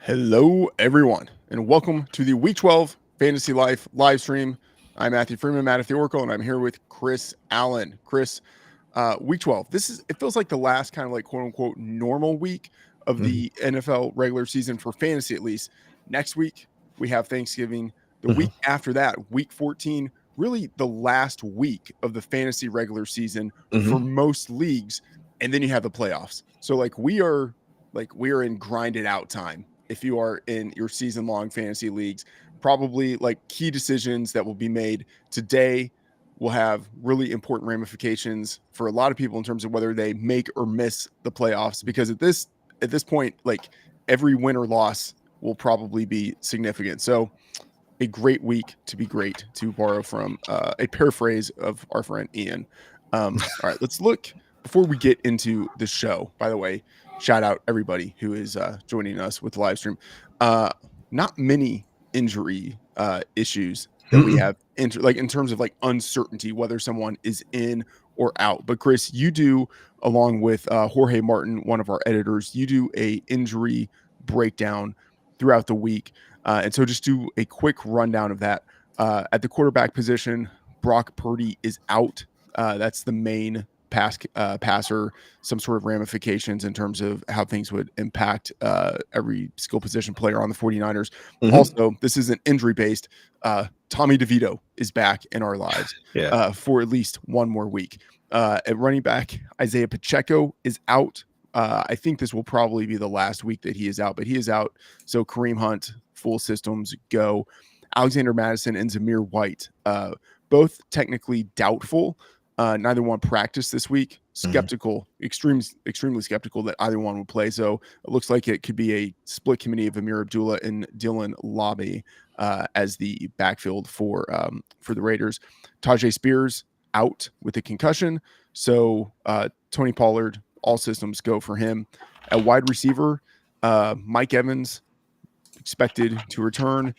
Hello, everyone, and welcome to the Week 12 Fantasy Life live stream. I'm Matthew Freeman, Matt at the Oracle, and I'm here with Chris Allen. Chris, Week 12. It feels like the last kind of like quote unquote normal week of the NFL regular season for fantasy, at least. Next week, we have Thanksgiving. The week after that, Week 14, really the last week of the fantasy regular season for most leagues. And then you have the playoffs. So we are in grinded out time if you are in your season long fantasy leagues. Probably like key decisions that will be made today will have really important ramifications for a lot of people in terms of whether they make or miss the playoffs, because at this point, like, every win or loss will probably be significant. So a great week to be great, to borrow from a paraphrase of our friend Ian. All right, let's look before we get into the show. By the way, shout out everybody who is joining us with the live stream. Not many injury issues that we have in terms of like uncertainty whether someone is in or out. But Chris, you do, along with Jorge Martin, one of our editors, you do a injury breakdown throughout the week. And so just do a quick rundown of that. At the quarterback position, Brock Purdy is out. That's the main passer, some sort of ramifications in terms of how things would impact every skill position player on the 49ers. Also, this isn't injury based. Tommy DeVito is back in our lives for at least one more week. At running back, Isaiah Pacheco is out. I think this will probably be the last week that he is out, but he is out. So Kareem Hunt, full systems go. Alexander Madison and Zamir White, both technically doubtful. Neither one practiced this week. Skeptical, extremely skeptical that either one would play. So it looks like it could be a split committee of Amir Abdullah and Dylan Lobby as the backfield for the Raiders. Tajay Spears out with a concussion. So Tony Pollard, all systems go for him. At wide receiver, Mike Evans expected to return,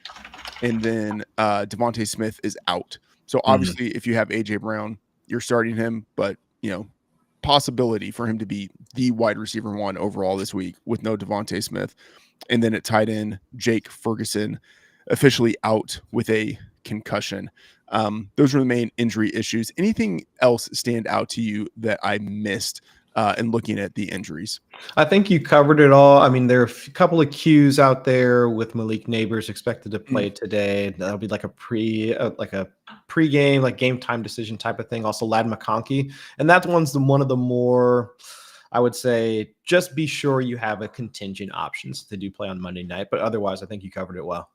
and then Devontae Smith is out. So obviously, if you have AJ Brown, you're starting him, but possibility for him to be the wide receiver one overall this week with no Devontae Smith. And then at tight end, Jake Ferguson officially out with a concussion. Those are the main injury issues. Anything else stand out to you that I missed in looking at the injuries? I think you covered it all. I mean, there are a couple of cues out there with Malik Neighbors expected to play today. That'll be like a pre-game, like game time decision type of thing. Also, Ladd McConkey, and that one's one of the more, I would say, just be sure you have a contingent options to do play on Monday night. But otherwise, I think you covered it well.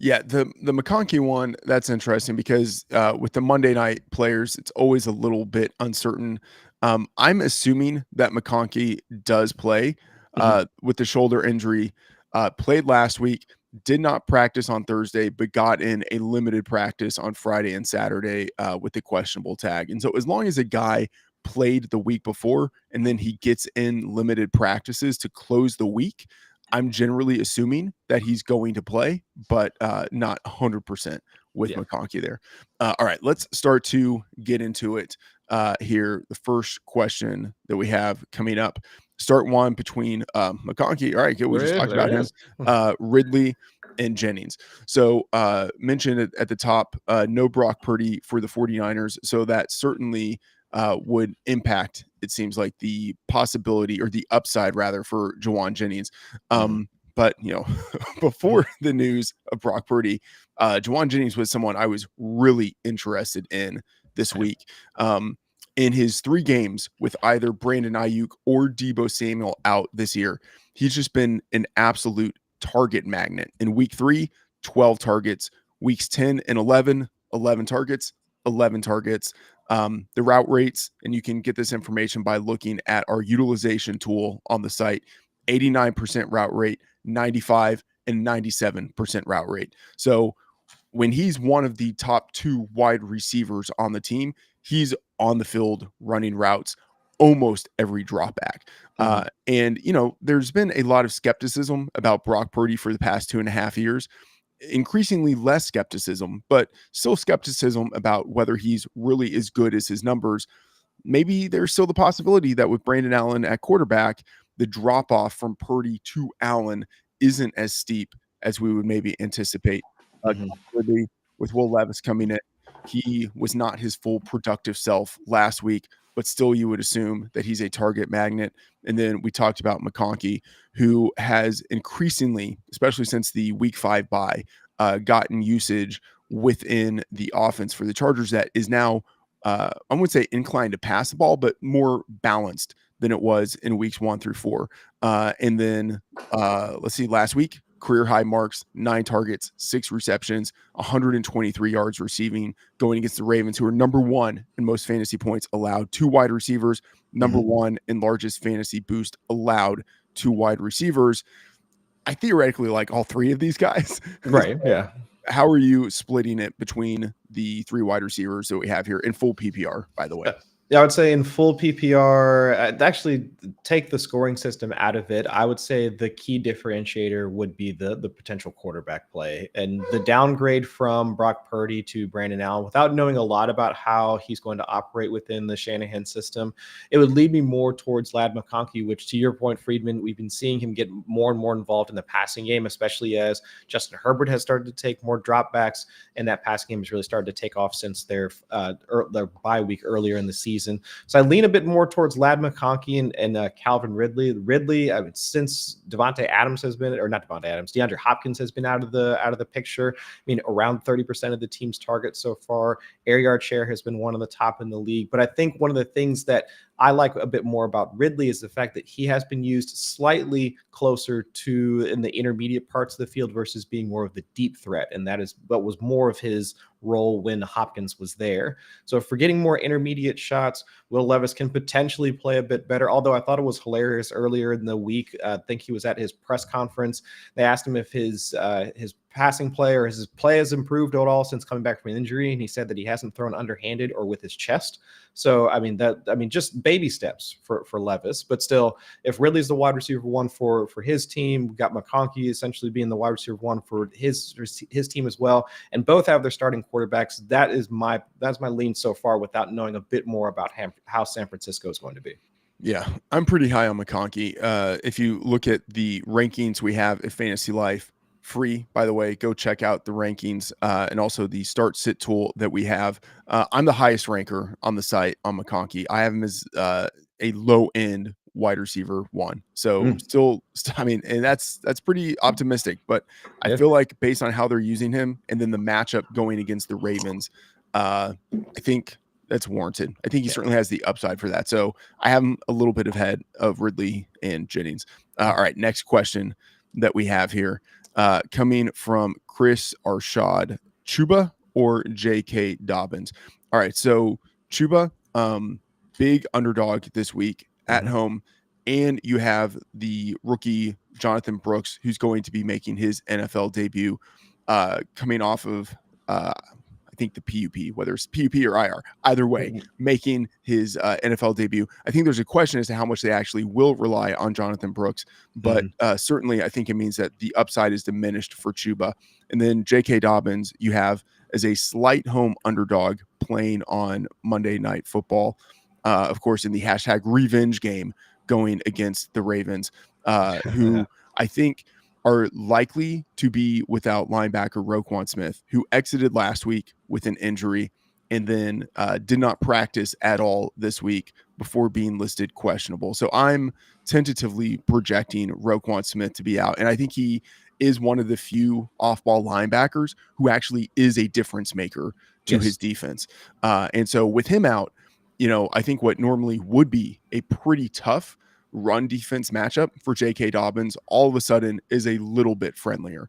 Yeah, the McConkey one, that's interesting because with the Monday night players, it's always a little bit uncertain. I'm assuming that McConkey does play with the shoulder injury. Played last week, did not practice on Thursday, but got in a limited practice on Friday and Saturday with the questionable tag. And so as long as a guy played the week before and then he gets in limited practices to close the week, I'm generally assuming that he's going to play, but not 100% with McConkey there. All right, let's start to get into it here. The first question that we have coming up, start one between McConkey. All right, good. We just talked about him. Ridley and Jennings. So mentioned at the top, no Brock Purdy for the 49ers. So that certainly would impact, it seems like, the possibility or the upside rather for Juwan Jennings. But before the news of Brock Purdy, Juwan Jennings was someone I was really interested in this week. In his 3 games with either Brandon Ayuk or Deebo Samuel out this year, he's just been an absolute target magnet. In week 3, 12 targets. Weeks 10 and 11, 11 targets, 11 targets. The route rates, and you can get this information by looking at our utilization tool on the site, 89% route rate, 95 and 97% route rate. So when he's one of the top 2 wide receivers on the team, he's on the field running routes almost every drop back. And there's been a lot of skepticism about Brock Purdy for the past 2.5 years. Increasingly less skepticism, but still skepticism about whether he's really as good as his numbers. Maybe there's still the possibility that with Brandon Allen at quarterback, the drop off from Purdy to Allen isn't as steep as we would maybe anticipate. Ridley, with Will Levis coming in, he was not his full productive self last week, but still you would assume that he's a target magnet. And then we talked about McConkey, who has increasingly, especially since the week 5 bye, gotten usage within the offense for the Chargers that is now, I wouldn't say inclined to pass the ball, but more balanced than it was in weeks 1 through 4. And then let's see, last week, career high marks, 9 targets, 6 receptions, 123 yards receiving, going against the Ravens, who are number 1 in most fantasy points allowed, 2 wide receivers, number 1 in largest fantasy boost allowed, 2 wide receivers. I theoretically like all 3 of these guys. Right. Yeah. How are you splitting it between the 3 wide receivers that we have here in full PPR, by the way? Yeah, I would say in full PPR, actually take the scoring system out of it. I would say the key differentiator would be the potential quarterback play and the downgrade from Brock Purdy to Brandon Allen. Without knowing a lot about how he's going to operate within the Shanahan system, it would lead me more towards Ladd McConkey, which, to your point, Freedman, we've been seeing him get more and more involved in the passing game, especially as Justin Herbert has started to take more dropbacks, and that passing game has really started to take off since their bye week earlier in the season. So I lean a bit more towards Ladd McConkey and Calvin Ridley. Since Devontae Adams has been, or not Devontae Adams, DeAndre Hopkins has been out of the picture. I mean, around 30% of the team's targets so far. Air yard share has been one of the top in the league. But I think one of the things that I like a bit more about Ridley is the fact that he has been used slightly closer to in the intermediate parts of the field versus being more of the deep threat. And that is what was more of his role when Hopkins was there. So if we're getting more intermediate shots, Will Levis can potentially play a bit better. Although I thought it was hilarious earlier in the week. I think he was at his press conference. They asked him if his passing play or his play has improved at all since coming back from an injury, and he said that he hasn't thrown underhanded or with his chest. So just baby steps for Levis, but still, if Ridley's the wide receiver 1 for his team, we've got McConkey essentially being the wide receiver 1 for his team as well, and both have their starting quarterbacks. That's my lean so far, without knowing a bit more about how San Francisco is going to be. Yeah, I'm pretty high on McConkey. If you look at the rankings we have at Fantasy Life, free, by the way, go check out the rankings and also the start sit tool that we have. I'm the highest ranker on the site on McConkey. I have him as a low end wide receiver 1. So still, I mean, and that's pretty optimistic, but I feel like based on how they're using him and then the matchup going against the Ravens, I think that's warranted. I think he certainly has the upside for that. So I have him a little bit ahead of Ridley and Jennings. All right, next question that we have here. Coming from Chris Arshad, Chuba or J.K. Dobbins? All right, so Chuba, big underdog this week at home, and you have the rookie Jonathan Brooks, who's going to be making his NFL debut, coming off of I think the PUP, whether it's PUP or IR, either way, making his NFL debut. I think there's a question as to how much they actually will rely on Jonathan Brooks, but certainly I think it means that the upside is diminished for Chuba. And then J.K. Dobbins, you have as a slight home underdog playing on Monday Night Football, of course, in the hashtag revenge game going against the Ravens, who I think are likely to be without linebacker Roquan Smith, who exited last week with an injury and then did not practice at all this week before being listed questionable. So I'm tentatively projecting Roquan Smith to be out. And I think he is one of the few off-ball linebackers who actually is a difference maker to his defense. And so with him out, I think what normally would be a pretty tough run defense matchup for J.K. Dobbins all of a sudden is a little bit friendlier.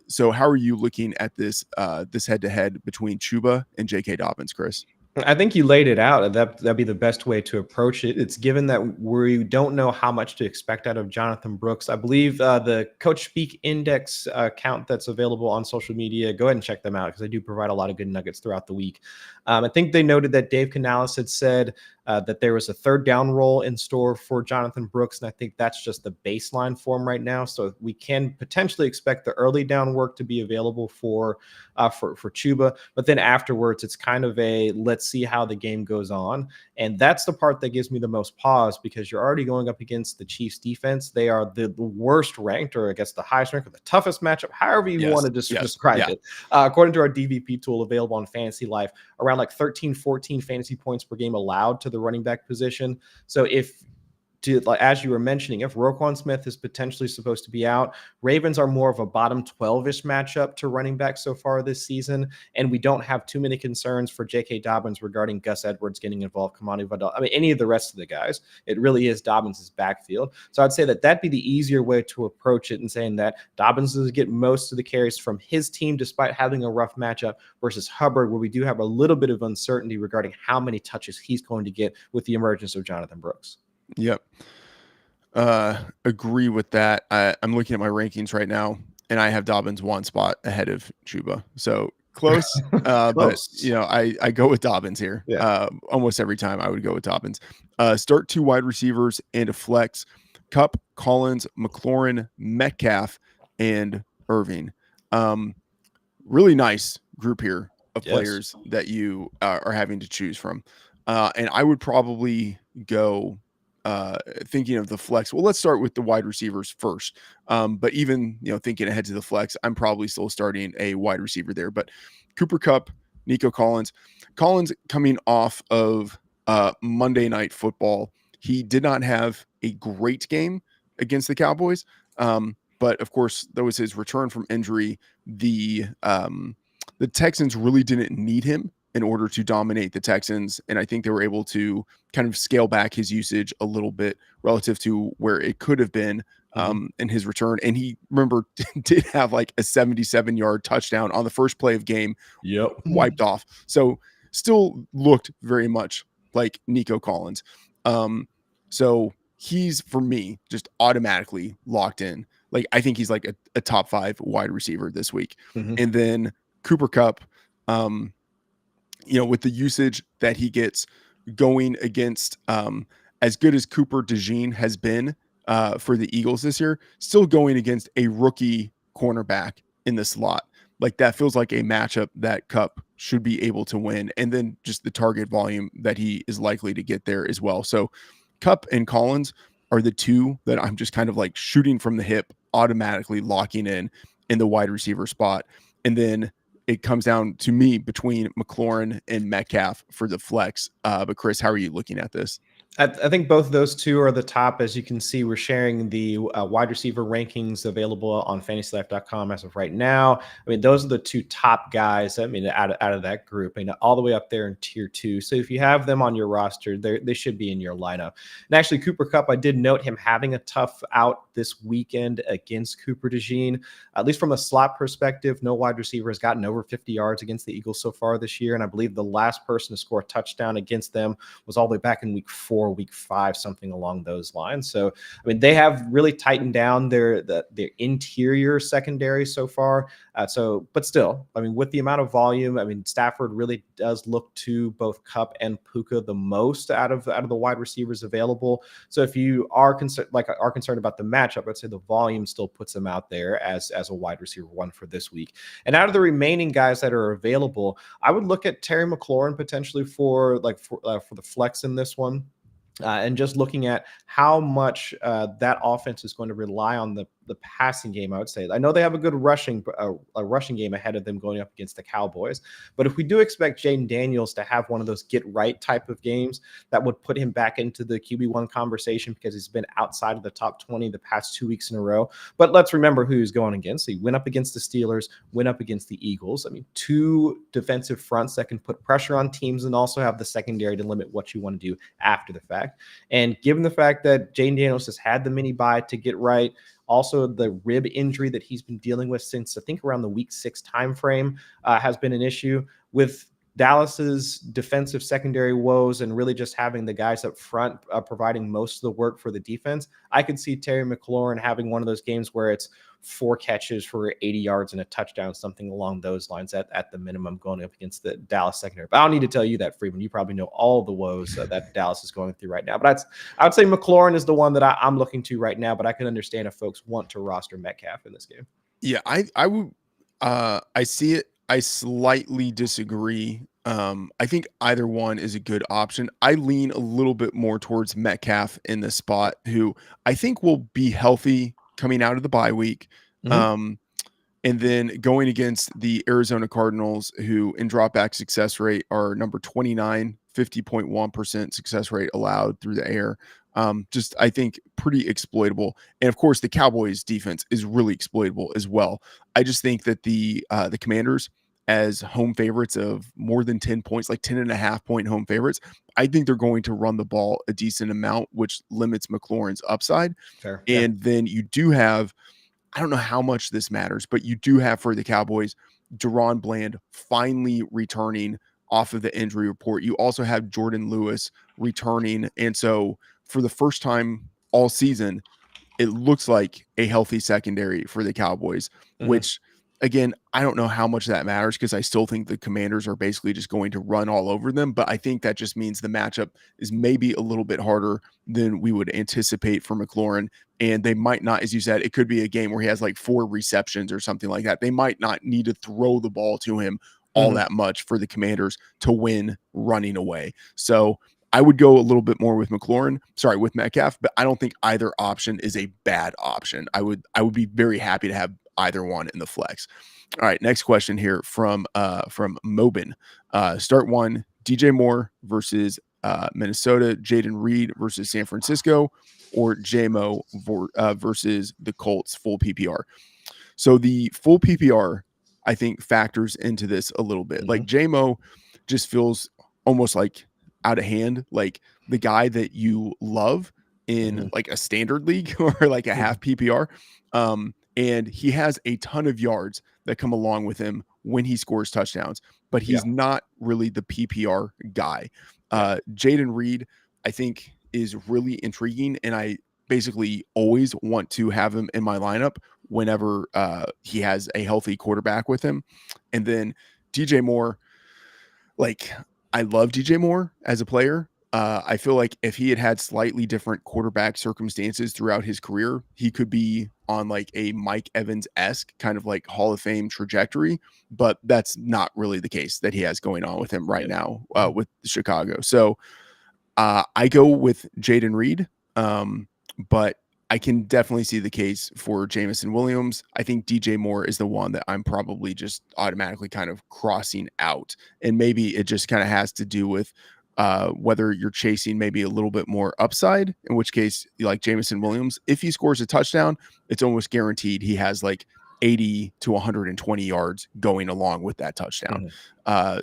So how are you looking at this head-to-head between Chuba and J.K. Dobbins, Chris? I think you laid it out. That'd be the best way to approach it. It's given that we don't know how much to expect out of Jonathan Brooks. I believe the Coach Speak Index account that's available on social media, go ahead and check them out because they do provide a lot of good nuggets throughout the week. I think they noted that Dave Canales had said that there was a third down role in store for Jonathan Brooks, and I think that's just the baseline for him right now. So we can potentially expect the early down work to be available for Chuba, but then afterwards it's kind of a let's see how the game goes on, and that's the part that gives me the most pause because you're already going up against the Chiefs defense. They are the worst ranked, or I guess the highest ranked, or the toughest matchup, however you want to describe it. According to our DVP tool available on FantasyLife, around like 13, 14 fantasy points per game allowed to the running back position. So as you were mentioning, if Roquan Smith is potentially supposed to be out, Ravens are more of a bottom 12-ish matchup to running back so far this season, and we don't have too many concerns for J.K. Dobbins regarding Gus Edwards getting involved, Kamani Vidal. I mean, any of the rest of the guys. It really is Dobbins' backfield. So I'd say that'd be the easier way to approach it and saying that Dobbins does get most of the carries from his team despite having a rough matchup versus Hubbard, where we do have a little bit of uncertainty regarding how many touches he's going to get with the emergence of Jonathan Brooks. Yep. Agree with that. I'm looking at my rankings right now, and I have Dobbins one spot ahead of Chuba. So close. But I go with Dobbins here. Yeah. Almost every time I would go with Dobbins. Start 2 wide receivers and a flex. Kupp, Collins, McLaurin, Metcalf, and Irving. Really nice group here of players that you are having to choose from. And I would probably go thinking of the flex. Well, let's start with the wide receivers first. But even, thinking ahead to the flex, I'm probably still starting a wide receiver there. But Cooper Kupp, Nico Collins coming off of Monday Night Football. He did not have a great game against the Cowboys. But of course, that was his return from injury. The Texans really didn't need him in order to dominate the Texans. And I think they were able to kind of scale back his usage a little bit relative to where it could have been in his return. And he, remember, did have like a 77-yard touchdown on the first play of game wiped off. So still looked very much like Nico Collins. So he's, for me, just automatically locked in. Like, I think he's like a top 5 wide receiver this week. And then Cooper Kupp, with the usage that he gets going against as good as Cooper DeJean has been for the Eagles this year, still going against a rookie cornerback in the slot. Like, that feels like a matchup that Kupp should be able to win. And then just the target volume that he is likely to get there as well. So Kupp and Collins are the 2 that I'm just kind of like shooting from the hip, automatically locking in the wide receiver spot. And then it comes down to me between McLaurin and Metcalf for the flex. But Chris, how are you looking at this? I think both of those 2 are the top. As you can see, we're sharing the wide receiver rankings available on FantasyLife.com as of right now. I mean, those are the 2 top guys. I mean, out of that group, all the way up there in tier 2. So if you have them on your roster, they should be in your lineup. And actually, Cooper Kupp, I did note him having a tough out this weekend against Cooper DeJean. At least from a slot perspective, no wide receiver has gotten over 50 yards against the Eagles so far this year. And I believe the last person to score a touchdown against them was all the way back in week 4. Week 5, something along those lines. So, I mean, they have really tightened down their interior secondary so far. But still, I mean, with the amount of volume, I mean, Stafford really does look to both Kupp and Puka the most out of the wide receivers available. So if you are concerned about the matchup, I'd say the volume still puts them out there as a wide receiver 1 for this week. And out of the remaining guys that are available, I would look at Terry McLaurin potentially for the flex in this one. And just looking at how much that offense is going to rely on the passing game, I would say. I know they have a good rushing game ahead of them going up against the Cowboys. But if we do expect Jaden Daniels to have one of those get-right type of games, that would put him back into the QB1 conversation because he's been outside of the top 20 the past 2 weeks in a row. But let's remember who he's going against. He went up against the Steelers, went up against the Eagles. I mean, 2 defensive fronts that can put pressure on teams and also have the secondary to limit what you want to do after the fact. And given the fact that Jaden Daniels has had the mini bye to get right, also the rib injury that he's been dealing with since I think around the week 6 time frame has been an issue. With Dallas's defensive secondary woes and really just having the guys up front providing most of the work for the defense, I could see Terry McLaurin having one of those games where it's 4 catches for 80 yards and a touchdown, something along those lines at the minimum, going up against the Dallas secondary. But I don't need to tell you that, Freedman. You probably know all the woes that Dallas is going through right now. But I would say McLaurin is the one that I'm looking to right now, but I can understand if folks want to roster Metcalf in this game. Yeah, I would I see it. I slightly disagree. I think either one is a good option. I lean a little bit more towards Metcalf in this spot, who I think will be healthy coming out of the bye week. Mhm. And then going against the Arizona Cardinals, who in dropback success rate are number 29, 50.1% success rate allowed through the air. Just, I think, pretty exploitable. And of course, the Cowboys defense is really exploitable as well. I just think that the Commanders, as home favorites of more than 10 points, like 10.5 point home favorites, I think they're going to run the ball a decent amount, which limits McLaurin's upside. Fair. And then you do have, I don't know how much this matters, but you do have for the Cowboys, Deron Bland finally returning off of the injury report. You also have Jordan Lewis returning. And so for the first time all season, it looks like a healthy secondary for the Cowboys, which again, I don't know how much that matters because I still think the Commanders are basically just going to run all over them. But I think that just means the matchup is maybe a little bit harder than we would anticipate for McLaurin. And they might not, as you said, it could be a game where he has like 4 receptions or something like that. They might not need to throw the ball to him all that much for the Commanders to win running away. So I would go a little bit more with with Metcalf, but I don't think either option is a bad option. I would be very happy to have either one in the flex. All right, next question here from Mobin. Start one, DJ Moore versus Minnesota, Jaden Reed versus San Francisco, or JMO versus the Colts full PPR. So the full PPR, I think, factors into this a little bit. Like JMO just feels almost like out of hand, like the guy that you love in like a standard league or like a half PPR. And he has a ton of yards that come along with him when he scores touchdowns, but he's not really the PPR guy. Jaden Reed, I think, is really intriguing, and I basically always want to have him in my lineup whenever he has a healthy quarterback with him. And then DJ Moore, like, I love DJ Moore as a player. I feel like if he had slightly different quarterback circumstances throughout his career, he could be on like a Mike Evans-esque kind of like Hall of Fame trajectory, but that's not really the case that he has going on with him right now with Chicago. So I go with Jaden Reed, but I can definitely see the case for Jameson Williams. I think DJ Moore is the one that I'm probably just automatically kind of crossing out. And maybe it just kind of has to do with whether you're chasing maybe a little bit more upside, in which case, like Jameson Williams, if he scores a touchdown, it's almost guaranteed he has like 80 to 120 yards going along with that touchdown.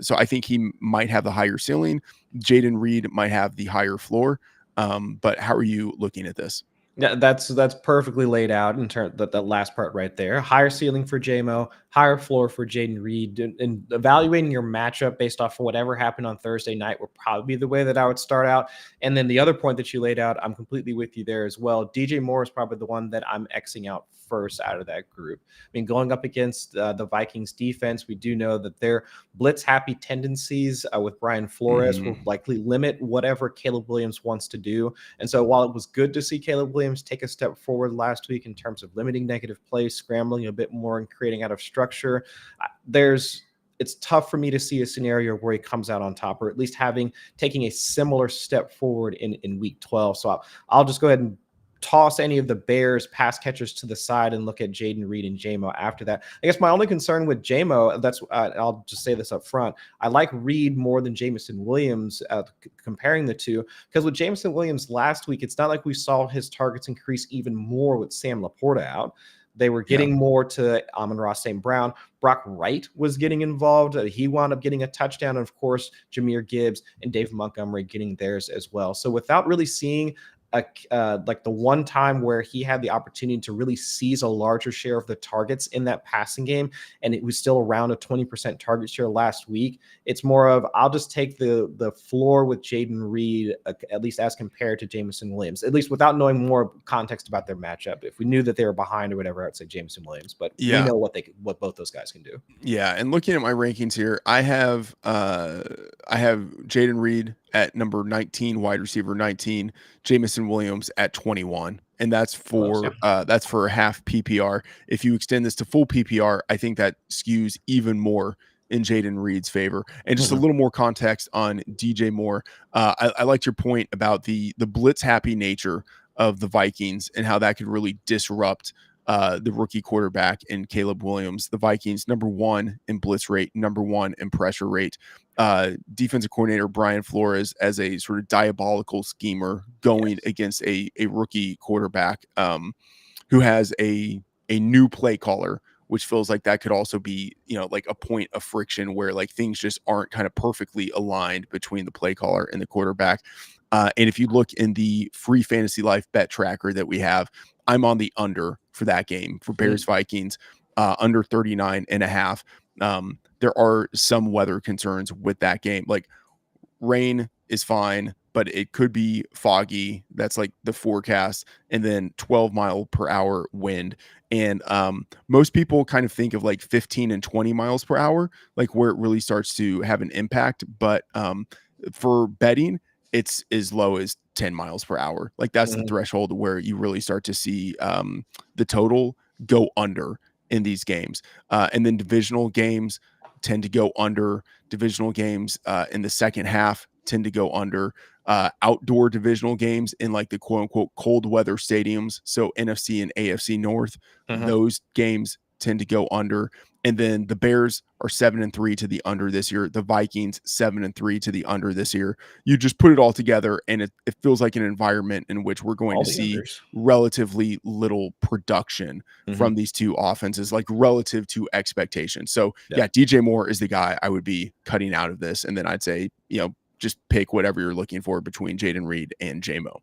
So I think he might have the higher ceiling. Jaden Reed might have the higher floor. But how are you looking at this? Yeah, that's perfectly laid out in terms that last part right there. Higher ceiling for JMO, higher floor for Jaden Reed, and evaluating your matchup based off of whatever happened on Thursday night would probably be the way that I would start out. And then the other point that you laid out, I'm completely with you there as well. DJ Moore is probably the one that I'm Xing out first out of that group. I mean, going up against the Vikings defense, we do know that their blitz happy tendencies with Brian Flores will likely limit whatever Caleb Williams wants to do. And so while it was good to see Caleb Williams take a step forward last week in terms of limiting negative plays, scrambling a bit more and creating out of structure, it's tough for me to see a scenario where he comes out on top, or at least taking a similar step forward in week 12. So I'll just go ahead and toss any of the Bears pass catchers to the side and look at Jaden Reed and JMO after that. I guess my only concern with JMO, I'll just say this up front. I like Reed more than Jameson Williams, comparing the two, because with Jameson Williams last week, it's not like we saw his targets increase even more with Sam Laporta out. They were getting more to Amon-Ra St. Brown. Brock Wright was getting involved. He wound up getting a touchdown. And of course, Jahmyr Gibbs and Dave Montgomery getting theirs as well. So without really seeing like the one time where he had the opportunity to really seize a larger share of the targets in that passing game, and it was still around a 20% target share last week. It's more of, I'll just take the floor with Jaden Reed, at least as compared to Jameson Williams, at least without knowing more context about their matchup. If we knew that they were behind or whatever, I'd say Jameson Williams, but we know what both those guys can do. Yeah, and looking at my rankings here, I have Jaden Reed at number 19, wide receiver 19, Jameson Williams at 21, and that's for half PPR. If you extend this to full PPR, I think that skews even more in Jaden Reed's favor. And just a little more context on DJ Moore. I liked your point about the blitz happy nature of the Vikings and how that could really disrupt the rookie quarterback in Caleb Williams. The Vikings, number 1 in blitz rate, number 1 in pressure rate. Defensive coordinator Brian Flores as a sort of diabolical schemer going against a rookie quarterback who has a new play caller, which feels like that could also be, like a point of friction where like things just aren't kind of perfectly aligned between the play caller and the quarterback. And if you look in the free FantasyLife bet tracker that we have, I'm on the under for that game for Bears Vikings, under 39.5. There are some weather concerns with that game. Like rain is fine, but it could be foggy. That's like the forecast. And then 12-mile-per-hour wind. And most people kind of think of like 15 and 20 miles per hour, like where it really starts to have an impact. But for betting, it's as low as 10 miles per hour. Like that's the threshold where you really start to see the total go under in these games. And then divisional games tend to go under. Divisional games in the second half tend to go under. Outdoor divisional games in like the quote unquote cold weather stadiums, so NFC and AFC North, those games tend to go under. And then the Bears are 7-3 to the under this year. The Vikings 7-3 to the under this year. You just put it all together, and it feels like an environment in which we're going to see relatively little production from these two offenses, like relative to expectations. So yeah, DJ Moore is the guy I would be cutting out of this, and then I'd say just pick whatever you're looking for between Jaden Reed and JMO.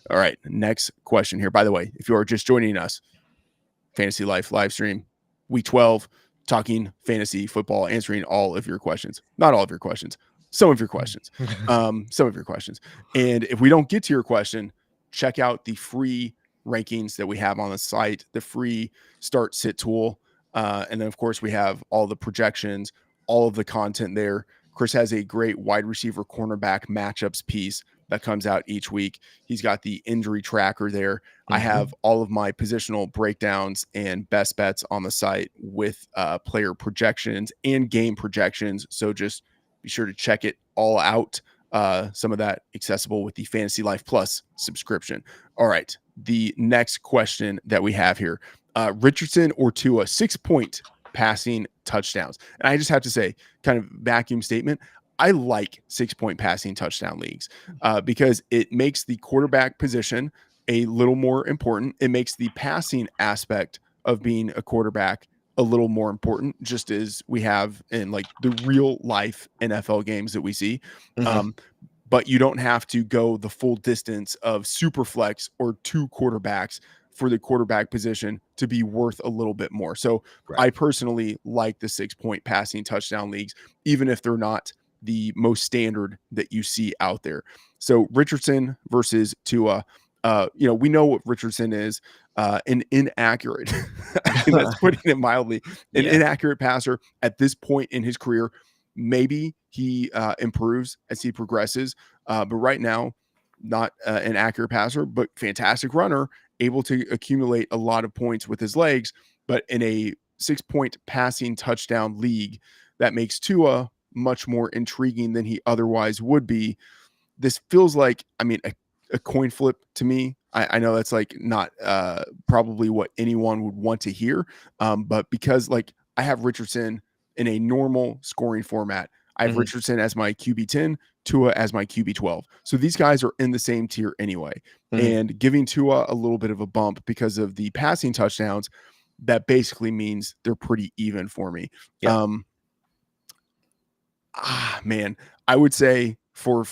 All right, next question here. By the way, if you are just joining us, FantasyLife live stream, week 12. Talking fantasy football, answering all of your questions. Not all of your questions, some of your questions. Some of your questions. And if we don't get to your question, check out the free rankings that we have on the site, the free start sit tool. And then, of course, we have all the projections, all of the content there. Chris has a great wide receiver cornerback matchups piece that comes out each week. He's got the injury tracker there. I have all of my positional breakdowns and best bets on the site with player projections and game projections. So just be sure to check it all out. Some of that accessible with the FantasyLife Plus subscription. All right. The next question that we have here, Richardson or Tua, 6-point passing touchdowns. And I just have to say, kind of vacuum statement, I like 6-point passing touchdown leagues because it makes the quarterback position a little more important. It makes the passing aspect of being a quarterback a little more important, just as we have in like the real life NFL games that we see. But you don't have to go the full distance of super flex or 2 quarterbacks for the quarterback position to be worth a little bit more. So I personally like the 6-point passing touchdown leagues, even if they're not the most standard that you see out there. So Richardson versus Tua, we know what Richardson is, an inaccurate, I mean, that's putting it mildly, an inaccurate passer at this point in his career. Maybe he improves as he progresses, but right now, not an accurate passer, but fantastic runner, able to accumulate a lot of points with his legs. But in a 6-point passing touchdown league, that makes Tua much more intriguing than he otherwise would be. This feels like, I mean, a coin flip to me. I know that's like not probably what anyone would want to hear, but because like I have Richardson in a normal scoring format, I have Richardson as my QB10, Tua as my QB12. So these guys are in the same tier anyway. And giving Tua a little bit of a bump because of the passing touchdowns, that basically means they're pretty even for me. Man, I would say for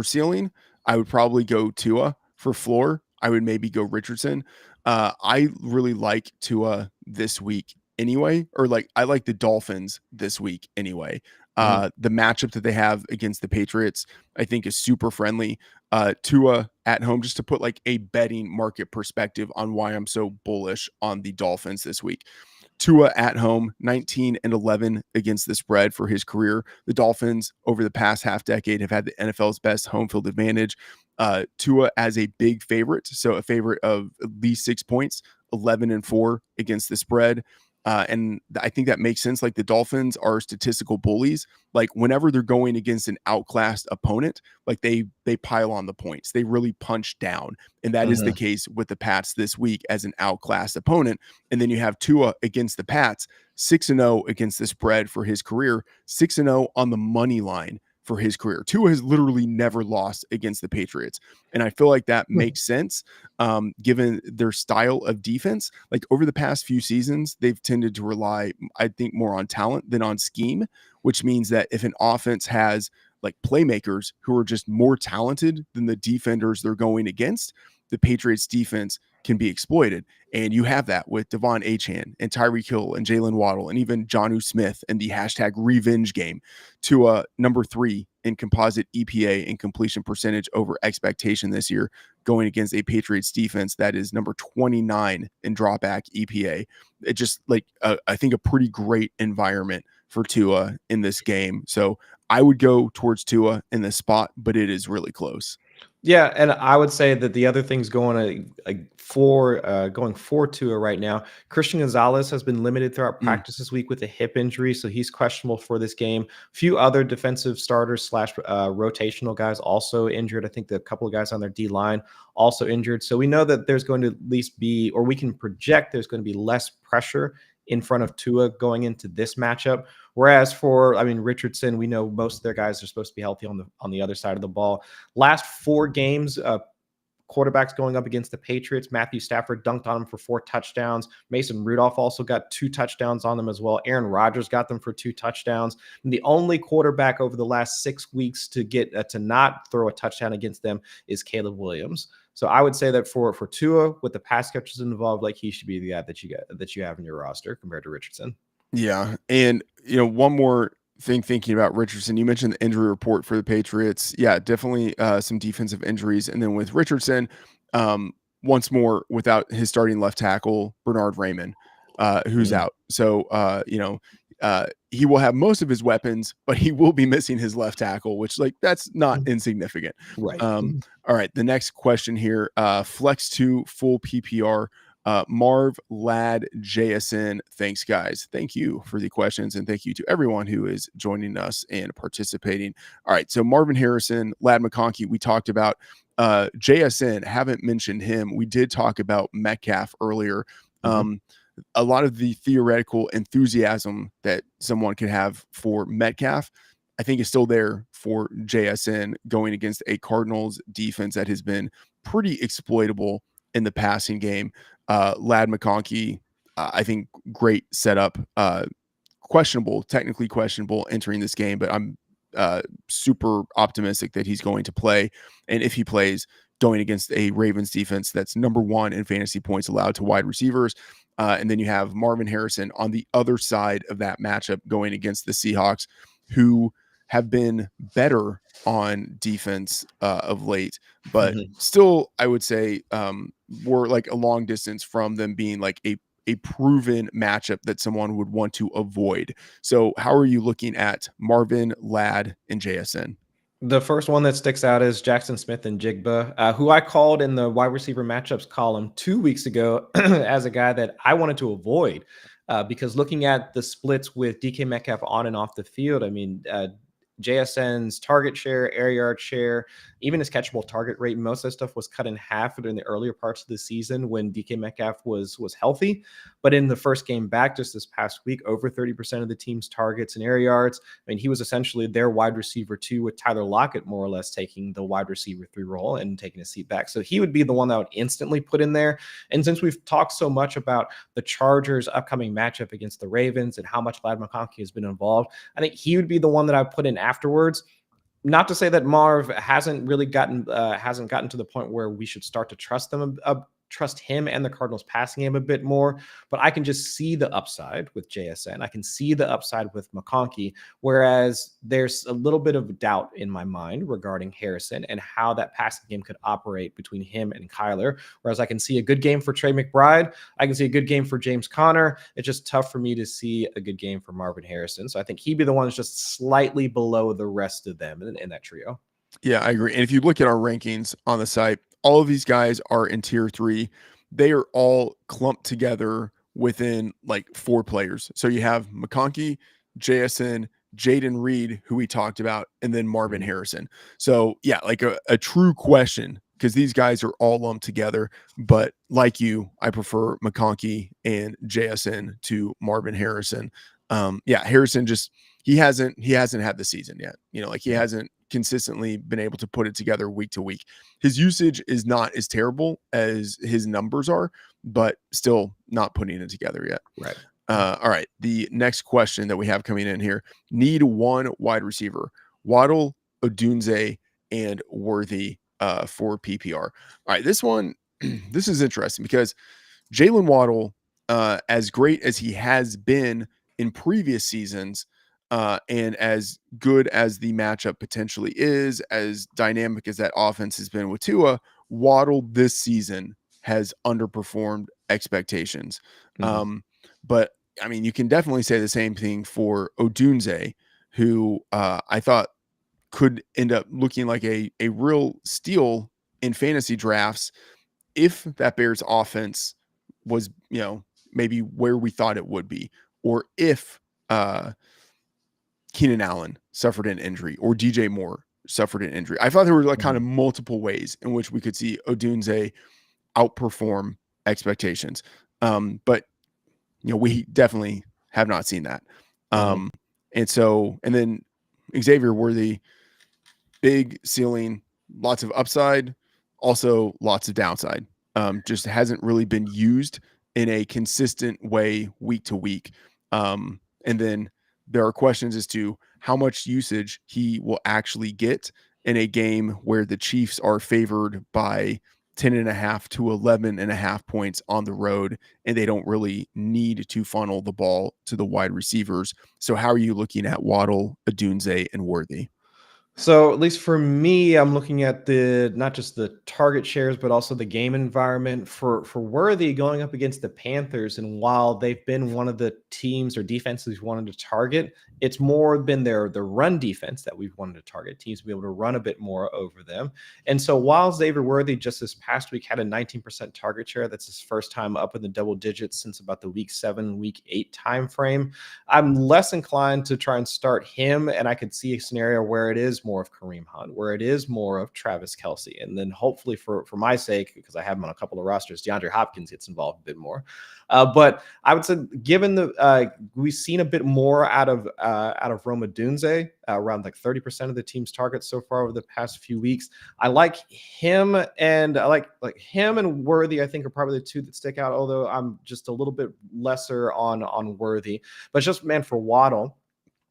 ceiling, I would probably go Tua for floor, I would maybe go Richardson. I really like Tua this week anyway, or like I like the Dolphins this week anyway. The matchup that they have against the Patriots, I think, is super friendly. Tua at home, just to put like a betting market perspective on why I'm so bullish on the Dolphins this week. Tua at home, 19-11 against the spread for his career. The Dolphins over the past half decade have had the NFL's best home field advantage. Tua as a big favorite, so a favorite of at least 6 points, 11-4 against the spread. And I think that makes sense. Like the Dolphins are statistical bullies. Like whenever they're going against an outclassed opponent, like they pile on the points. They really punch down. And that is the case with the Pats this week as an outclassed opponent. And then you have Tua against the Pats, 6-0 against the spread for his career, 6-0 on the money line for his career. Tua has literally never lost against the Patriots. And I feel like that makes sense given their style of defense. Like over the past few seasons, they've tended to rely, I think, more on talent than on scheme, which means that if an offense has like playmakers who are just more talented than the defenders they're going against, the Patriots defense can be exploited. And you have that with Devon Achane and Tyreek Hill and Jalen Waddle and even Jonnu Smith and the hashtag revenge game to number 3 in composite EPA and completion percentage over expectation this year, going against a Patriots defense that is number 29 in dropback EPA. It just like, I think a pretty great environment for Tua in this game. So I would go towards Tua in this spot, but it is really close. Yeah, and I would say that the other things going for Tua right now, Christian Gonzalez has been limited throughout practice this week with a hip injury, so he's questionable for this game. A few other defensive starters / rotational guys also injured. I think a couple of guys on their D line also injured. So we know that there's going to at least be, or we can project there's going to be less pressure in front of Tua going into this matchup. Whereas for, Richardson, we know most of their guys are supposed to be healthy on the other side of the ball. Last 4 games, quarterbacks going up against the Patriots, Matthew Stafford dunked on them for 4 touchdowns. Mason Rudolph also got 2 touchdowns on them as well. Aaron Rodgers got them for 2 touchdowns. And the only quarterback over the last 6 weeks to get to not throw a touchdown against them is Caleb Williams. So I would say that for Tua, with the pass catchers involved, like he should be the guy that you have in your roster compared to Richardson. Yeah. And, one more thing thinking about Richardson, you mentioned the injury report for the Patriots. Yeah, definitely some defensive injuries. And then with Richardson, once more without his starting left tackle, Bernard Raymond, who's out. So, he will have most of his weapons, but he will be missing his left tackle, which that's not insignificant. Right. All right. The next question here, flex 2 full PPR. Marv, Lad, JSN, thanks guys. Thank you for the questions, and thank you to everyone who is joining us and participating. All right, so Marvin Harrison, Lad McConkey, we talked about. JSN, haven't mentioned him. We did talk about Metcalf earlier. A lot of the theoretical enthusiasm that someone could have for Metcalf, I think, is still there for JSN going against a Cardinals defense that has been pretty exploitable in the passing game. Lad McConkey, I think, great setup. Technically questionable entering this game, but I'm super optimistic that he's going to play. And if he plays, going against a Ravens defense that's number 1 in fantasy points allowed to wide receivers. And then you have Marvin Harrison on the other side of that matchup going against the Seahawks, who have been better on defense of late, but still, I would say we're like a long distance from them being like a proven matchup that someone would want to avoid. So how are you looking at Marvin, Lad, and JSN? The first one that sticks out is Jackson Smith and Jigba, who I called in the wide receiver matchups column 2 weeks ago as a guy that I wanted to avoid because looking at the splits with DK Metcalf on and off the field, JSN's target share, air yard share, even his catchable target rate, most of that stuff was cut in half during the earlier parts of the season when DK Metcalf was healthy. But in the first game back just this past week, over 30% of the team's targets and air yards. He was essentially their wide receiver 2 with Tyler Lockett more or less taking the wide receiver 3 role and taking a seat back. So he would be the one that would instantly put in there. And since we've talked so much about the Chargers' upcoming matchup against the Ravens and how much Lad McConkey has been involved, I think he would be the one that I put in afterwards. not to say that Marv hasn't gotten to the point where we should start to trust trust him and the Cardinals passing game a bit more, but I can just see the upside with JSN. I can see the upside with McConkey, whereas there's a little bit of doubt in my mind regarding Harrison and how that passing game could operate between him and Kyler. Whereas I can see a good game for Trey McBride, I can see a good game for James Conner. It's just tough for me to see a good game for Marvin Harrison. So I think he'd be the one that's just slightly below the rest of them in that trio. Yeah, I agree. And if you look at our rankings on the site, all of these guys are in tier 3. They are all clumped together within like 4 players. So you have McConkey, JSN, Jaden Reed, who we talked about, and then Marvin Harrison. So yeah, like a true question, because these guys are all lumped together. But like you, I prefer McConkey and JSN to Marvin Harrison. Yeah, Harrison just he hasn't had the season yet. Like he hasn't consistently been able to put it together week to week. His usage is not as terrible as his numbers are, but still not putting it together yet. Right. All right. The next question that we have coming in here: need one wide receiver, Waddle, Odunze, and Worthy for PPR. All right. This one, this is interesting because Jalen Waddle, as great as he has been in previous seasons, and as good as the matchup potentially is, as dynamic as that offense has been with Tua, Waddle this season has underperformed expectations. But I mean, you can definitely say the same thing for Odunze, who I thought could end up looking like a real steal in fantasy drafts if that Bears offense was, maybe where we thought it would be, or if Keenan Allen suffered an injury or DJ Moore suffered an injury. I thought there were like kind of multiple ways in which we could see Odunze outperform expectations. But we definitely have not seen that. And then Xavier Worthy, big ceiling, lots of upside, also lots of downside. Just hasn't really been used in a consistent way week to week. And then there are questions as to how much usage he will actually get in a game where the Chiefs are favored by 10.5 to 11.5 points on the road, and they don't really need to funnel the ball to the wide receivers. So how are you looking at Waddle, Odunze, and Worthy? So at least for me, I'm looking at not just the target shares, but also the game environment for Worthy going up against the Panthers. And while they've been one of the teams or defenses we've wanted to target, it's more been their run defense that we've wanted to target. Teams to be able to run a bit more over them. And so while Xavier Worthy just this past week had a 19% target share, that's his first time up in the double digits since about the week 7, week 8 time frame. I'm less inclined to try and start him, and I could see a scenario where it is more of Kareem Hunt, where it is more of Travis Kelce. And then hopefully for my sake, because I have him on a couple of rosters, DeAndre Hopkins gets involved a bit more. But I would say, given we've seen a bit more out of Rome Odunze, around like 30% of the team's targets so far over the past few weeks. I like him, and I like him and Worthy, I think, are probably the two that stick out, although I'm just a little bit lesser on Worthy. But just, man, for Waddle,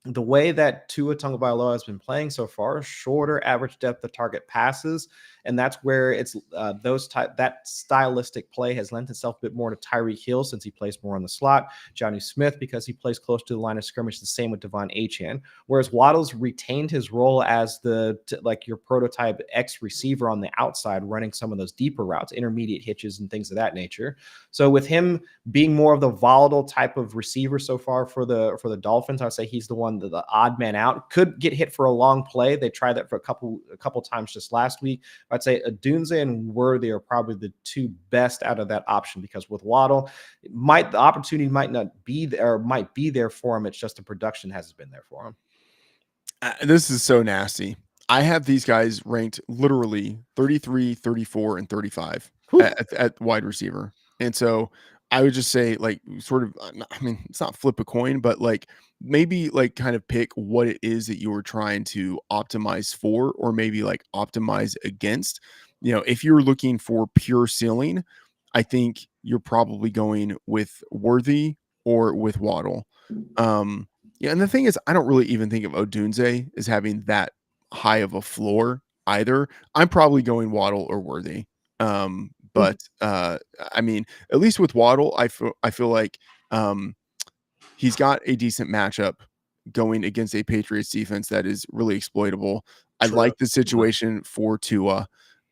the way that Tua Tagovailoa has been playing so far, shorter average depth of target passes, and that's where it's that stylistic play has lent itself a bit more to Tyreek Hill since he plays more in the slot, Johnny Smith because he plays close to the line of scrimmage, the same with Devon Achane. Whereas Waddle's retained his role as your prototype X receiver on the outside, running some of those deeper routes, intermediate hitches, and things of that nature. So with him being more of the volatile type of receiver so far for the Dolphins, I would say he's the odd man out. Could get hit for a long play. They tried that for a couple times just last week. I'd say Odunze and Worthy are probably the two best out of that option, because with Waddle, the opportunity might not be there, or might be there for him. It's just the production hasn't been there for him. This is so nasty. I have these guys ranked literally 33, 34, and 35 at wide receiver. And so I would just say, like, sort of, I mean, it's not flip a coin, but like maybe like kind of pick what it is that you were trying to optimize for, or maybe like optimize against. If you're looking for pure ceiling, I think you're probably going with Worthy or with Waddle. Yeah, and the thing is, I don't really even think of Odunze as having that high of a floor either. I'm probably going Waddle or Worthy. But I mean, at least with Waddle, I feel like he's got a decent matchup going against a Patriots defense that is really exploitable. I True. like the situation for Tua,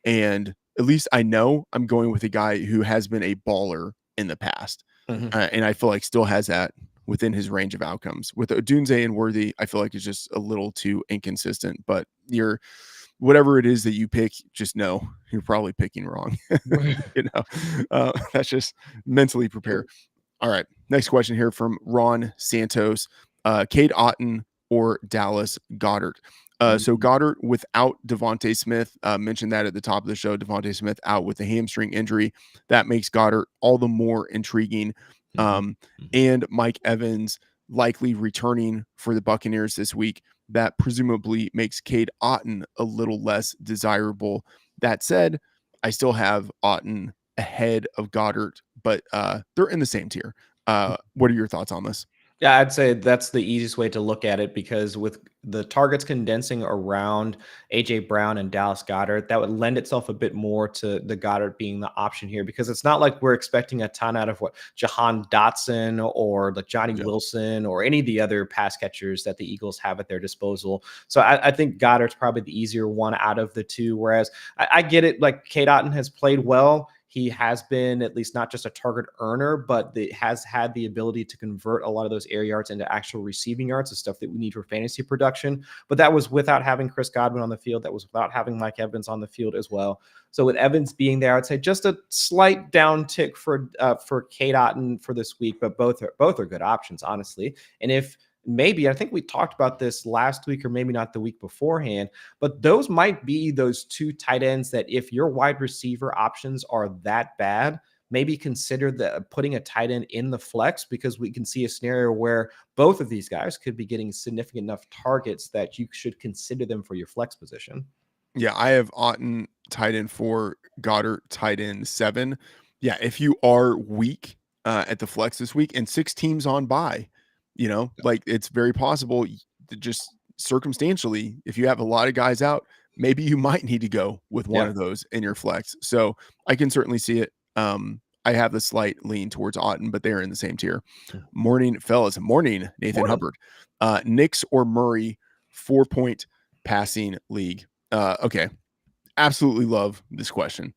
and at least I know I'm going with a guy who has been a baller in the past, and I feel like still has that within his range of outcomes. With Odunze and Worthy, I feel like it's just a little too inconsistent. But whatever it is that you pick, just know you're probably picking wrong. That's just mentally prepare. All right. Next question here from Ron Santos. Cade Otton or Dallas Goedert? So Goddard without Devontae Smith, mentioned that at the top of the show. Devontae Smith out with a hamstring injury. That makes Goddard all the more intriguing. And Mike Evans likely returning for the Buccaneers this week. That presumably makes Cade Otton a little less desirable. That said, I still have Otton ahead of Goddard, but they're in the same tier. What are your thoughts on this? Yeah, I'd say that's the easiest way to look at it, because with the targets condensing around AJ Brown and Dallas Goedert, that would lend itself a bit more to the Goddard being the option here, because it's not like we're expecting a ton out of what Jahan Dotson or like Johnny Wilson or any of the other pass catchers that the Eagles have at their disposal. So I think Goddard's probably the easier one out of the two. Whereas I get it, like Cade Otton has played well. He has been at least not just a target earner, but has had the ability to convert a lot of those air yards into actual receiving yards, the stuff that we need for fantasy production. But that was without having Chris Godwin on the field. That was without having Mike Evans on the field as well. So with Evans being there, I'd say just a slight downtick for Cade Otton for this week, but both are good options, honestly. And if maybe, I think we talked about this last week or maybe not the week beforehand, but those might be those two tight ends that if your wide receiver options are that bad, maybe consider putting a tight end in the flex, because we can see a scenario where both of these guys could be getting significant enough targets that you should consider them for your flex position. Yeah, I have Otton tight end 4, Goddard tight end 7. Yeah, if you are weak at the flex this week and 6 teams on bye, like it's very possible just circumstantially, if you have a lot of guys out, maybe you might need to go with one of those in your flex. So I can certainly see it. I have the slight lean towards Otton, but they're in the same tier. Morning, fellas. Morning, Nathan Hubbard. Knicks or Murray 4-point passing league? Okay. Absolutely love this question.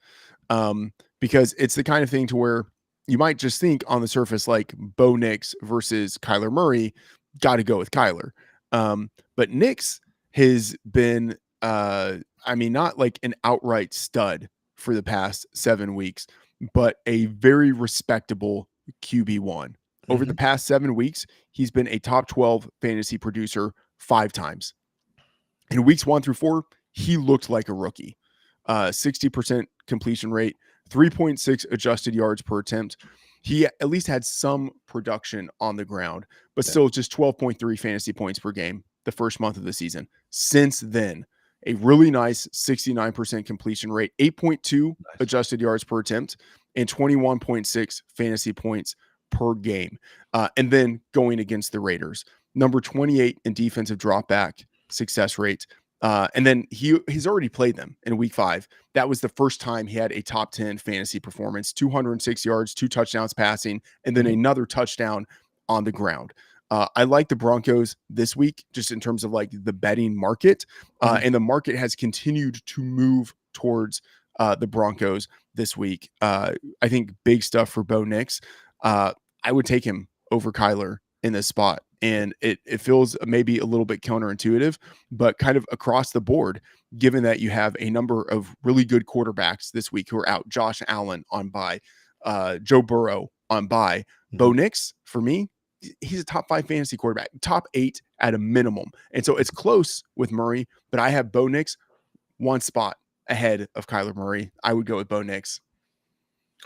Because it's the kind of thing to where you might just think on the surface, like Bo Nix versus Kyler Murray, got to go with Kyler. But Nix has been, not like an outright stud for the past 7 weeks, but a very respectable QB1. Over the past 7 weeks, he's been a top 12 fantasy producer 5 times. In weeks 1 through 4, he looked like a rookie. 60% completion rate, 3.6 adjusted yards per attempt. He at least had some production on the ground, but still just 12.3 fantasy points per game the first month of the season. Since then, a really nice 69% completion rate, 8.2 adjusted yards per attempt, and 21.6 fantasy points per game. And then going against the Raiders, number 28 in defensive dropback success rate. And then he's already played them in week 5. That was the first time he had a top 10 fantasy performance, 206 yards, 2 touchdowns passing, and then another touchdown on the ground. I like the Broncos this week, just in terms of like the betting market. And the market has continued to move towards the Broncos this week. I think big stuff for Bo Nix. I would take him over Kyler in this spot. And it feels maybe a little bit counterintuitive, but kind of across the board, given that you have a number of really good quarterbacks this week who are out. Josh Allen on bye, Joe Burrow on bye. Bo Nix, for me, he's a top 5 fantasy quarterback, top 8 at a minimum. And so it's close with Murray, but I have Bo Nix 1 spot ahead of Kyler Murray. I would go with Bo Nix.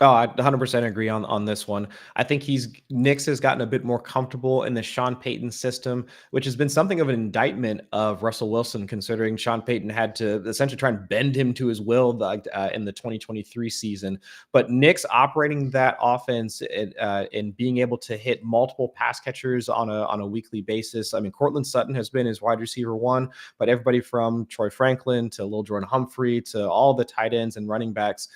Oh, I 100% agree on this one. I think Knicks has gotten a bit more comfortable in the Sean Payton system, which has been something of an indictment of Russell Wilson, considering Sean Payton had to essentially try and bend him to his will in the 2023 season. But Knicks operating that offense and being able to hit multiple pass catchers on a weekly basis. I mean, Cortland Sutton has been his wide receiver one, but everybody from Troy Franklin to Lil Jordan Humphrey to all the tight ends and running backs,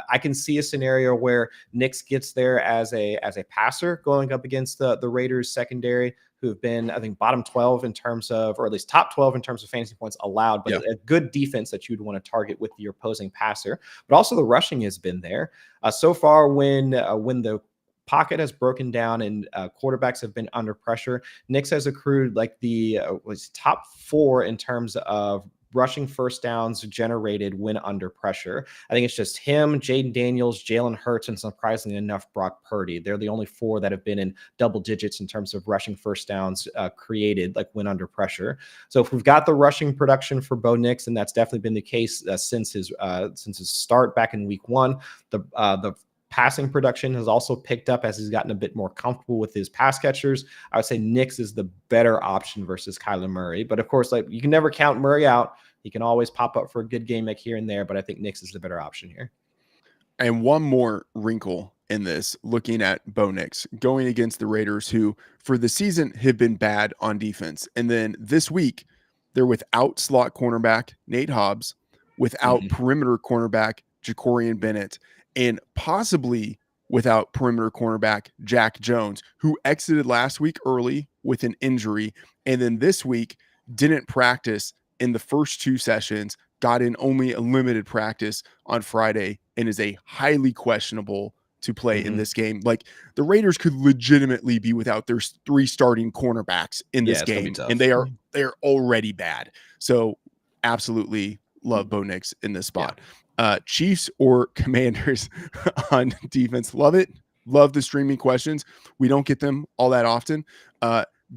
I can see a scenario where Knicks gets there as a passer going up against the Raiders secondary, who have been, I think, bottom 12 in terms of, or at least top 12 in terms of fantasy points allowed, but a good defense that you'd want to target with your opposing passer. But also the rushing has been there. So far, when the pocket has broken down and quarterbacks have been under pressure, Knicks has accrued like the was top 4 in terms of rushing first downs generated when under pressure. I think it's just him, Jaden Daniels, Jalen Hurts, and surprisingly enough, Brock Purdy. They're the only 4 that have been in double digits in terms of rushing first downs created, like when under pressure. So if we've got the rushing production for Bo Nix, and that's definitely been the case since his start back in week 1, the passing production has also picked up as he's gotten a bit more comfortable with his pass catchers. I would say Knicks is the better option versus Kyler Murray. But of course, like, you can never count Murray out. He can always pop up for a good game like here and there, but I think Knicks is the better option here. And one more wrinkle in this, looking at Bo Nix going against the Raiders, who for the season have been bad on defense. And then this week, they're without slot cornerback Nate Hobbs, without perimeter cornerback Jacorian Bennett, and possibly without perimeter cornerback Jack Jones, who exited last week early with an injury. And then this week didn't practice in the first 2 sessions, got in only a limited practice on Friday, and is a highly questionable to play in this game. Like, the Raiders could legitimately be without their 3 starting cornerbacks in this game, and they're already bad. So absolutely love Bo Nix in this spot. Chiefs or Commanders on defense? Love it. Love the streaming questions. We don't get them all that often.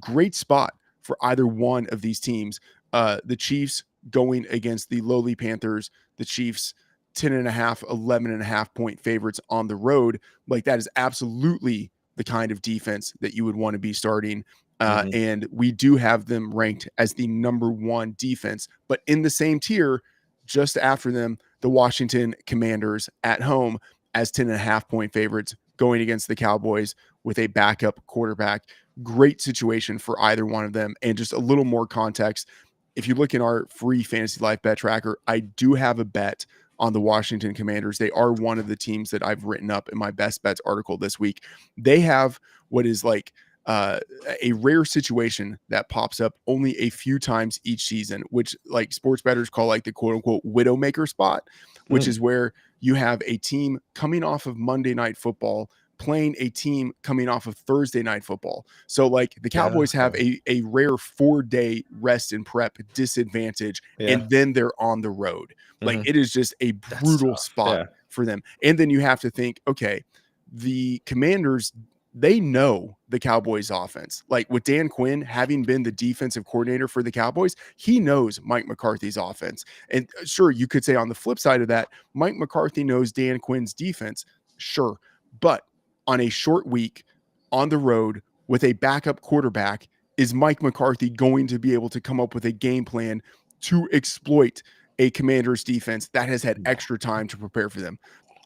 Great spot for either one of these teams. The Chiefs going against the lowly Panthers. The Chiefs 10.5, 11.5 point favorites on the road. Like, that is absolutely the kind of defense that you would want to be starting. And we do have them ranked as the number 1 defense, but in the same tier, just after them, the Washington Commanders at home as 10.5 point favorites going against the Cowboys with a backup quarterback. Great situation for either one of them. And just a little more context, if you look in our free Fantasy Life bet tracker, I do have a bet on the Washington Commanders. They are one of the teams that I've written up in my best bets article this week. They have what is like a rare situation that pops up only a few times each season, which like sports bettors call like the quote unquote widowmaker spot, which is where you have a team coming off of Monday Night Football playing a team coming off of Thursday Night Football. So like the Cowboys have a rare 4-day rest and prep disadvantage, and then they're on the road. Like, it is just a brutal spot for them. And then you have to think, okay, the Commanders, they know the Cowboys offense. Like, with Dan Quinn having been the defensive coordinator for the Cowboys, he knows Mike McCarthy's offense. And sure, you could say on the flip side of that, Mike McCarthy knows Dan Quinn's defense. Sure. But on a short week on the road with a backup quarterback, is Mike McCarthy going to be able to come up with a game plan to exploit a Commanders defense that has had extra time to prepare for them?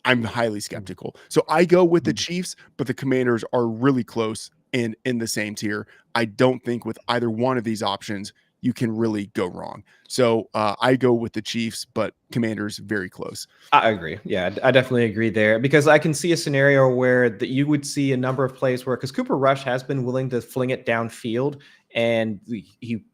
I'm highly skeptical. So I go with the Chiefs, but the Commanders are really close and in the same tier. I don't think with either one of these options you can really go wrong. So I go with the Chiefs, but Commanders very close. I agree. Yeah, I definitely agree there, because I can see a scenario where that you would see a number of plays where, because Cooper Rush has been willing to fling it downfield, and he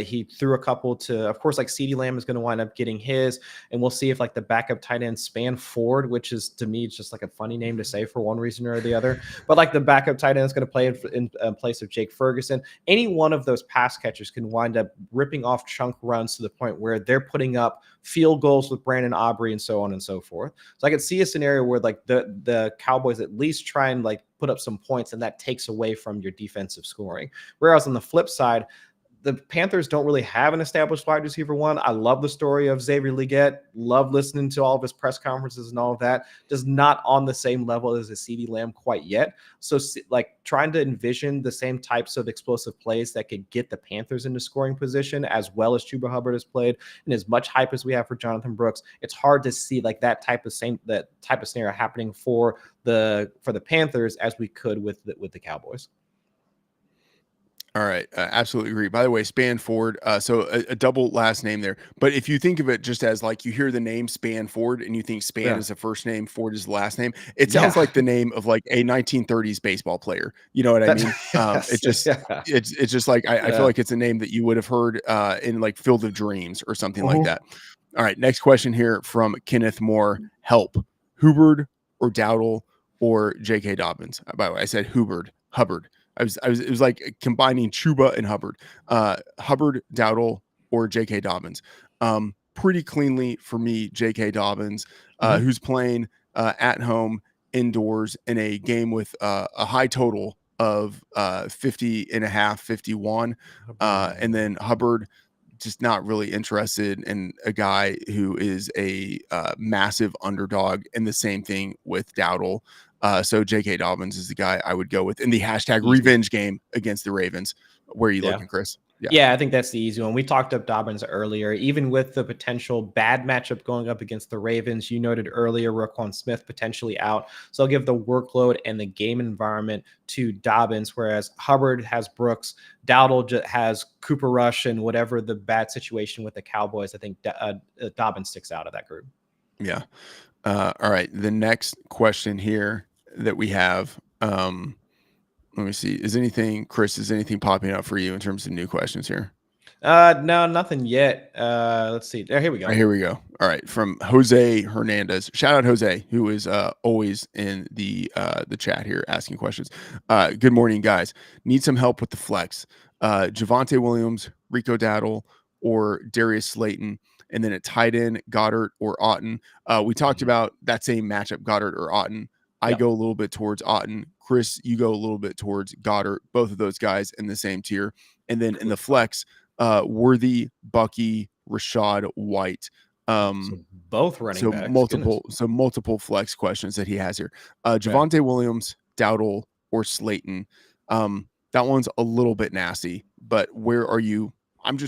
he threw a couple to, of course, like CeeDee Lamb is going to wind up getting his, and we'll see if like the backup tight end Span Ford, which is to me, it's just like a funny name to say for one reason or the other, but like the backup tight end is going to play in place of Jake Ferguson. Any one of those pass catchers can wind up ripping off chunk runs to the point where they're putting up field goals with Brandon Aubrey and so on and so forth. So I could see a scenario where like the Cowboys at least try and like put up some points, and that takes away from your defensive scoring. Whereas on the flip side, the Panthers don't really have an established wide receiver one. I love the story of Xavier Legette. Love listening to all of his press conferences and all of that. Just not on the same level as a CeeDee Lamb quite yet. So like trying to envision the same types of explosive plays that could get the Panthers into scoring position as well as Chuba Hubbard has played, and as much hype as we have for Jonathan Brooks, it's hard to see like that type of scenario happening for the Panthers as we could with the Cowboys. All right. Absolutely agree. By the way, Spanford. So a double last name there. But if you think of it just as like you hear the name Spanford and you think Span is the first name, Ford is the last name, it sounds like the name of like a 1930s baseball player. You know what I mean? It's just like I feel like it's a name that you would have heard in like Field of Dreams or something like that. All right. Next question here from Kenneth Moore. Help. Hubbard or Dowdle or J.K. Dobbins? By the way, I said Hubbard. It was like combining Chuba and Hubbard. Hubbard, Dowdle, or J.K. Dobbins. Pretty cleanly for me, J.K. Dobbins, who's playing at home indoors in a game with a high total of 50.5, 51. And then Hubbard, just not really interested in a guy who is a massive underdog, and the same thing with Dowdle. So J.K. Dobbins is the guy I would go with in the hashtag revenge game against the Ravens. Where are you looking, Chris? Yeah, I think that's the easy one. We talked up Dobbins earlier, even with the potential bad matchup going up against the Ravens. You noted earlier Roquan Smith potentially out. So I'll give the workload and the game environment to Dobbins, whereas Hubbard has Brooks. Dowdle has Cooper Rush and whatever the bad situation with the Cowboys. I think Dobbins sticks out of that group. Yeah. All right. The next question here that we have, let me see. Chris, is anything popping up for you in terms of new questions here? No, nothing yet. Let's see. Here we go. All right, here we go. All right. From Jose Hernandez. Shout out Jose, who is always in the chat here asking questions. Good morning, guys. Need some help with the flex. Javonte Williams, Rico Dowdle, or Darius Slayton. And then at tight end, Goddard or Otten. We talked about that same matchup, Goddard or Otten. I go a little bit towards Otten. Chris, you go a little bit towards Goddard. Both of those guys in the same tier. And then in the flex, Worthy, Bucky, Rashad White. So both running backs. Multiple flex questions that he has here. Javonte Williams, Dowdle, or Slayton. That one's a little bit nasty, but where are you? I'm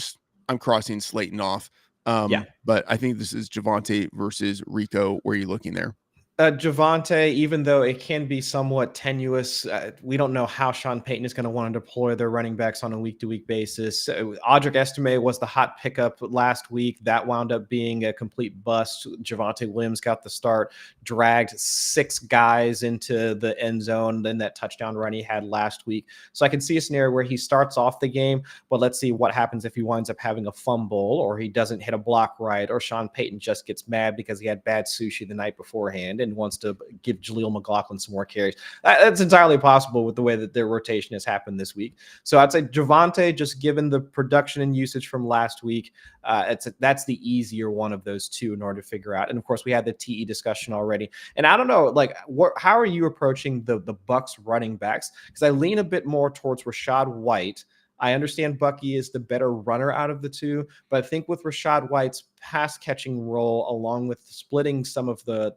crossing Slayton off. But I think this is Javonte versus Rico. Where are you looking there? Javonte, even though it can be somewhat tenuous, we don't know how Sean Payton is going to want to deploy their running backs on a week-to-week basis. Audric Estime was the hot pickup last week. That wound up being a complete bust. Javonte Williams got the start, dragged 6 guys into the end zone, then that touchdown run he had last week. So I can see a scenario where he starts off the game, but let's see what happens if he winds up having a fumble, or he doesn't hit a block right, or Sean Payton just gets mad because he had bad sushi the night beforehand and wants to give Jaleel McLaughlin some more carries. That's entirely possible with the way that their rotation has happened this week. So I'd say Javonte, just given the production and usage from last week, that's the easier one of those two in order to figure out. And of course, we had the TE discussion already. And I don't know, like, how are you approaching the Bucs running backs? Because I lean a bit more towards Rashad White. I understand Bucky is the better runner out of the two, but I think with Rashad White's pass catching role, along with splitting some of the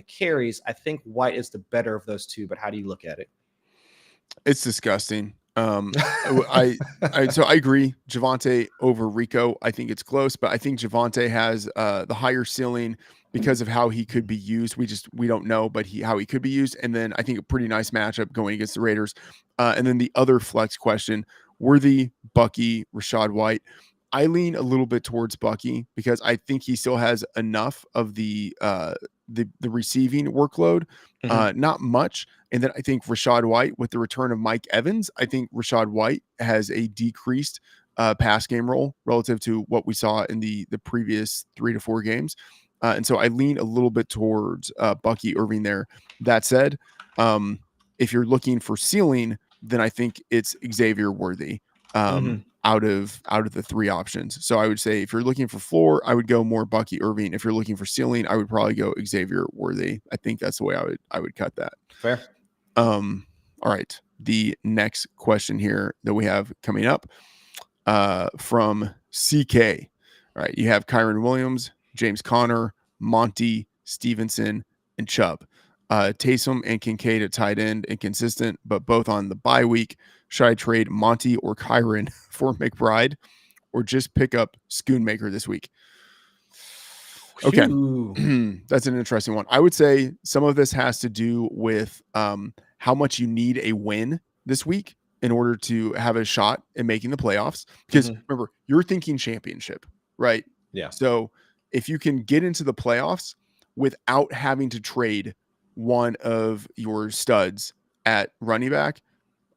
carries, I think White is the better of those two. But how do you look at it? It's disgusting. So I agree. Javonte over Rico. I think it's close, but I think Javonte has the higher ceiling because of how he could be used. We don't know, but how he could be used. And then I think a pretty nice matchup going against the Raiders. And then the other flex question: Worthy, Bucky, Rashad White. I lean a little bit towards Bucky because I think he still has enough of the receiving workload, not much. And then I think Rashad White, with the return of Mike Evans, I think Rashad White has a decreased pass game role relative to what we saw in the previous 3 to 4 games. And so I lean a little bit towards Bucky Irving there. That said, if you're looking for ceiling, then I think it's Xavier Worthy out of the 3 options. So I would say if you're looking for floor, I would go more Bucky Irving. If you're looking for ceiling, I would probably go Xavier Worthy. I think that's the way I would cut that. Fair. All right. The next question here that we have coming up. from CK. All right, you have Kyron Williams, James Conner, Monty, Stevenson, and Chubb. Taysom and Kincaid at tight end, inconsistent, but both on the bye week. Should I trade Monty or Kyron for McBride, or just pick up Schoonmaker this week? Okay. That's an interesting one. I would say some of this has to do with how much you need a win this week in order to have a shot in making the playoffs. Because remember, you're thinking championship, right? Yeah. So if you can get into the playoffs without having to trade one of your studs at running back,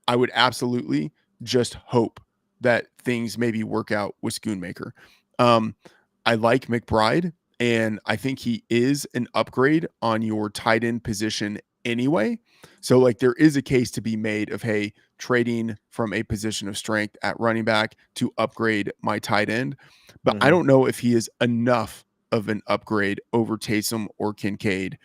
I would absolutely just hope that things maybe work out with Schoonmaker. I like McBride, and I think he is an upgrade on your tight end position anyway. So like there is a case to be made of, hey, trading from a position of strength at running back to upgrade my tight end. But I don't know if he is enough of an upgrade over Taysom or Kincaid.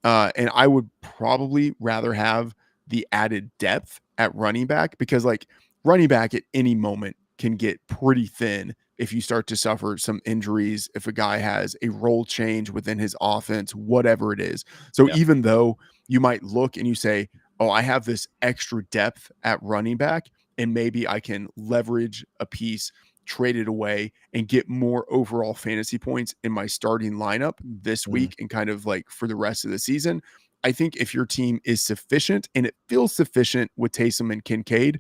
And I would probably rather have the added depth at running back, because like running back at any moment can get pretty thin if you start to suffer some injuries, if a guy has a role change within his offense, whatever it is. So even though you might look and you say, oh, I have this extra depth at running back, and maybe I can leverage a piece, trade it away, and get more overall fantasy points in my starting lineup this week and kind of like for the rest of the season. I think if your team is sufficient, and it feels sufficient with Taysom and Kincaid,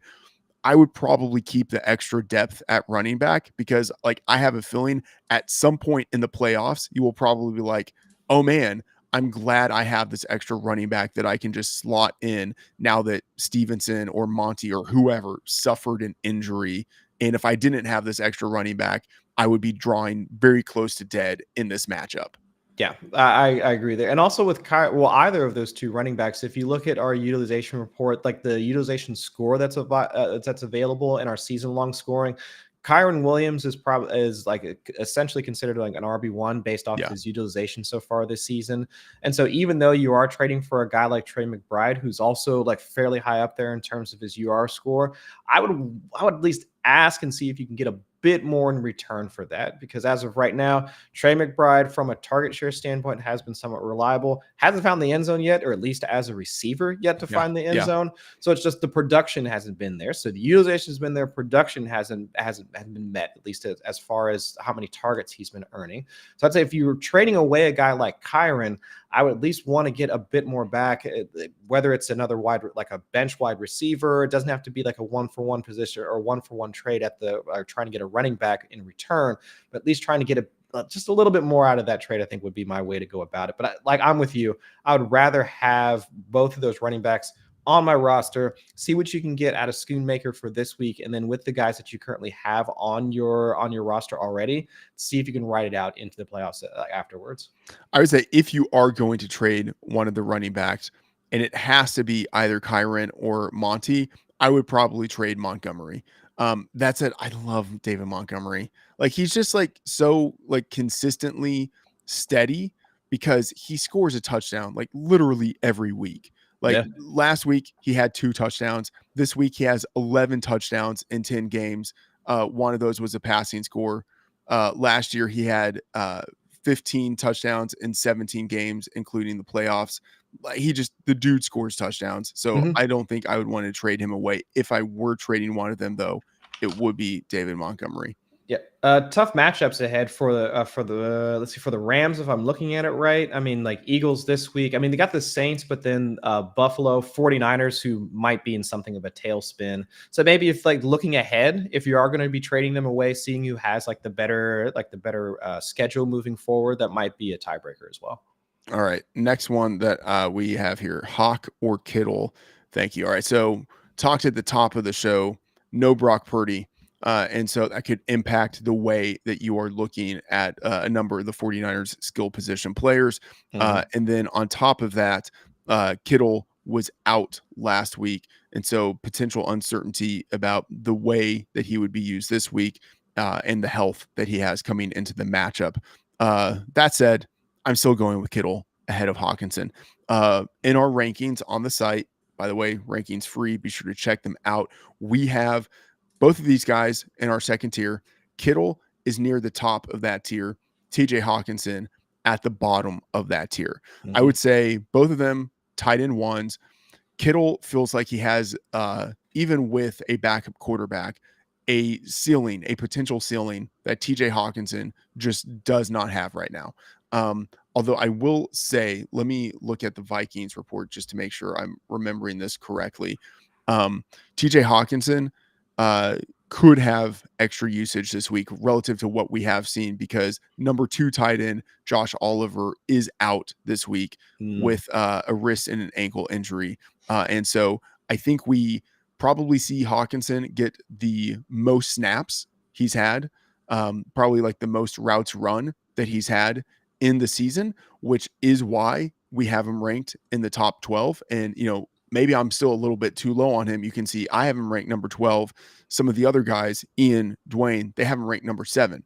I would probably keep the extra depth at running back, because like I have a feeling at some point in the playoffs, you will probably be like, oh man, I'm glad I have this extra running back that I can just slot in now that Stevenson or Monty or whoever suffered an injury. And if I didn't have this extra running back, I would be drawing very close to dead in this matchup. Yeah, I agree there. And also with either of those two running backs, if you look at our utilization report, like the utilization score that's available in our season long scoring, Kyron Williams is like essentially considered like an RB1 based off his utilization so far this season. And so even though you are trading for a guy like Trey McBride, who's also like fairly high up there in terms of his UR score, I would at least ask and see if you can get a bit more in return for that, because as of right now, Trey McBride from a target share standpoint has been somewhat reliable, hasn't found the end zone yet, or at least as a receiver yet to find the end zone. So it's just the production hasn't been there. So the utilization has been there, production hasn't been met, at least as far as how many targets he's been earning. So I'd say if you were trading away a guy like Kyron, I would at least want to get a bit more back, whether it's another like a bench wide receiver. It doesn't have to be like a 1-for-1 position or 1-for-1 trade or trying to get a running back in return, but at least trying to get just a little bit more out of that trade, I think would be my way to go about it. But I'm with you. I would rather have both of those running backs on my roster, see what you can get out of Schoonmaker for this week, and then with the guys that you currently have on your roster already, see if you can ride it out into the playoffs afterwards. I would say if you are going to trade one of the running backs, and it has to be either Kyron or Monty, I would probably trade Montgomery. That said, I love David Montgomery. Like he's just like so like consistently steady, because he scores a touchdown like literally every week. Like last week he had 2 touchdowns. This week he has 11 touchdowns in 10 games. One of those was a passing score. Last year he had 15 touchdowns in 17 games, including the playoffs. The dude scores touchdowns. So I don't think I would want to trade him away. If I were trading one of them though, it would be David Montgomery. Yeah, tough matchups ahead for the let's see, for the Rams, if I'm looking at it right. I mean, like Eagles this week. I mean, they got the Saints, but then Buffalo, 49ers, who might be in something of a tailspin. So maybe if like looking ahead, if you are going to be trading them away, seeing who has like the better schedule moving forward, that might be a tiebreaker as well. All right, next one that we have here: Hawk or Kittle. Thank you. All right, so talked at the top of the show. No Brock Purdy. And so that could impact the way that you are looking at a number of the 49ers skill position players. And then on top of that, Kittle was out last week. And so potential uncertainty about the way that he would be used this week and the health that he has coming into the matchup. That said, I'm still going with Kittle ahead of Hawkinson. In our rankings on the site, by the way, rankings free, be sure to check them out. We have Both of these guys in our second tier. Kittle is near the top of that tier. TJ Hawkinson at the bottom of that tier. I Mhm. would say both of them tight end ones. Kittle feels like he has, even with a backup quarterback, a ceiling, a potential ceiling that TJ Hawkinson just does not have right now. Although I will say, let me look at the Vikings report just to make sure I'm remembering this correctly. TJ Hawkinson could have extra usage this week relative to what we have seen because number 2 tight end Josh Oliver is out this week Mm. with a wrist and an ankle injury. And so I think we probably see Hawkinson get the most snaps he's had, probably like the most routes run that he's had in the season, which is why we have him ranked in the top 12. And, maybe I'm still a little bit too low on him. You can see I have him ranked number 12. Some of the other guys, Ian, Dwayne, they have him ranked number 7.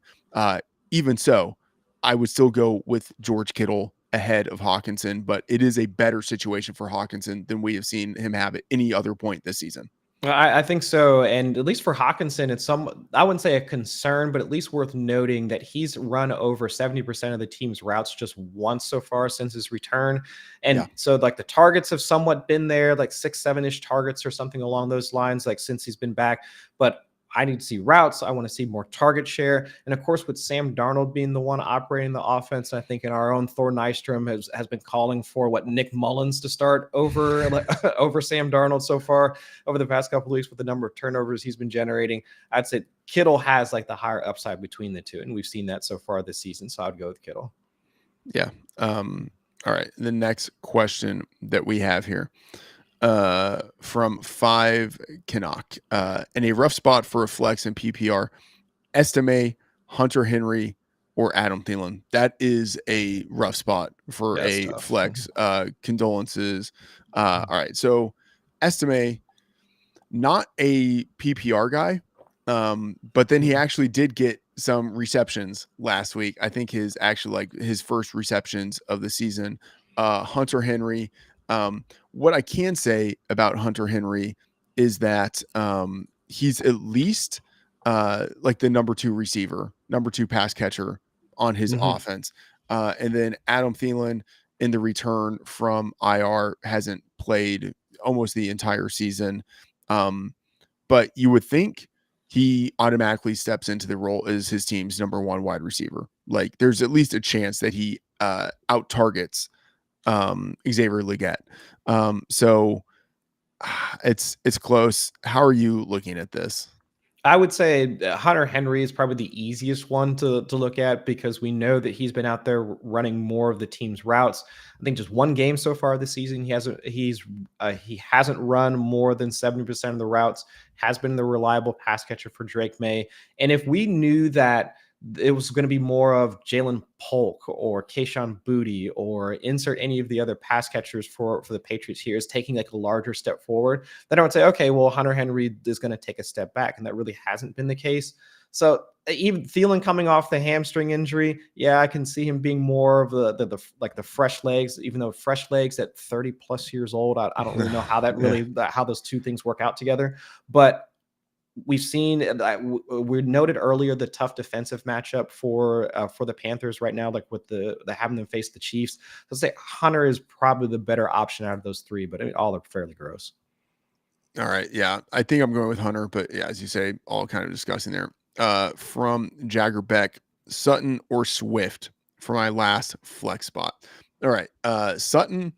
Even so, I would still go with George Kittle ahead of Hawkinson, but it is a better situation for Hawkinson than we have seen him have at any other point this season. I think so. And at least for Hawkinson, it's I wouldn't say a concern, but at least worth noting that he's run over 70% of the team's routes just once so far since his return. Yeah. And so like the targets have somewhat been there, like 6, 7-ish targets or something along those lines, like since he's been back. But I need to see routes. I want to see more target share. And of course, with Sam Darnold being the one operating the offense, I think in our own Thor Nystrom has been calling for Nick Mullins to start over over Sam Darnold so far over the past couple of weeks with the number of turnovers he's been generating. I'd say Kittle has like the higher upside between the two, and we've seen that so far this season. So I'd go with Kittle. Yeah. All right. The next question that we have here from 5 Canuck. In a rough spot for a flex in PPR, estimate Hunter Henry or Adam Thielen. That is a rough spot for That's a tough. flex. Condolences. All right. So estimate, not a PPR guy, but then he actually did get some receptions last week. I think his first receptions of the season. Hunter Henry. What I can say about Hunter Henry is that he's at least like the number 2 receiver, number 2 pass catcher on his Mhm. offense. And then Adam Thielen in the return from IR hasn't played almost the entire season. But you would think he automatically steps into the role as his team's number 1 wide receiver. Like there's at least a chance that he out targets Xavier Legette. So it's close. How are you looking at this? I would say Hunter Henry is probably the easiest one to look at because we know that he's been out there running more of the team's routes. I think just one game so far this season, he hasn't run more than 70% of the routes. Has been the reliable pass catcher for Drake May. And if we knew that it was going to be more of Jalen Polk or Kayshon Boutte or insert any of the other pass catchers for the Patriots here is taking like a larger step forward, then I would say, okay, well, Hunter Henry is going to take a step back. And that really hasn't been the case. So even Thielen coming off the hamstring injury, yeah, I can see him being more of the fresh legs, even though fresh legs at 30 plus years old, I don't really know how that really, how those two things work out together. But we've seen we noted earlier the tough defensive matchup for the Panthers right now, like with the having them face the Chiefs. So I'd say Hunter is probably the better option out of those three, but all are fairly gross. All right. Yeah. I think I'm going with Hunter, but yeah, as you say, all kind of discussing there. From Jagger Beck, Sutton or Swift for my last flex spot. All right. Sutton,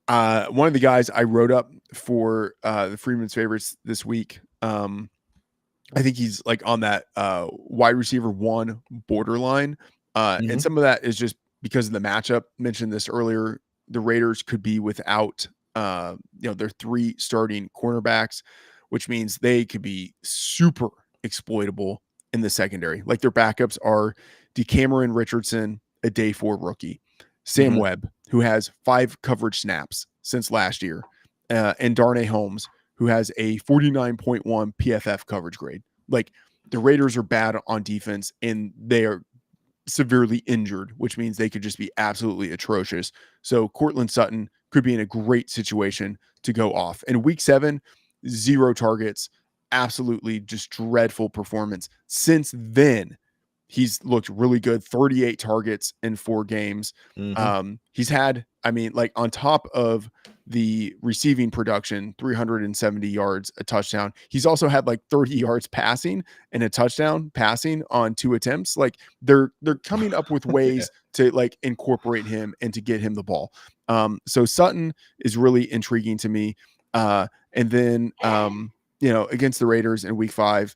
one of the guys I wrote up for the Freedman's favorites this week. I think he's like on that wide receiver 1 borderline. And Mhm. some of that is just because of the matchup. Mentioned this earlier. The Raiders could be without their 3 starting cornerbacks, which means they could be super exploitable in the secondary. Like their backups are DeCameron Richardson, a day 4 rookie, Sam Mhm. Webb, who has 5 coverage snaps since last year, and Darnay Holmes, who has a 49.1 PFF coverage grade. Like the Raiders are bad on defense and they are severely injured, which means they could just be absolutely atrocious. So Cortland Sutton could be in a great situation to go off. In week 7, 0 targets. absolutely just dreadful performance. Since then, he's looked really good. 38 targets in 4 games. Mm-hmm. He's had, I mean, like on top of the receiving production, 370 yards, a touchdown. He's also had like 30 yards passing and a touchdown passing on 2 attempts. Like they're coming up with Yeah. ways to like incorporate him and to get him the ball. So Sutton is really intriguing to me. And then against the Raiders in week 5,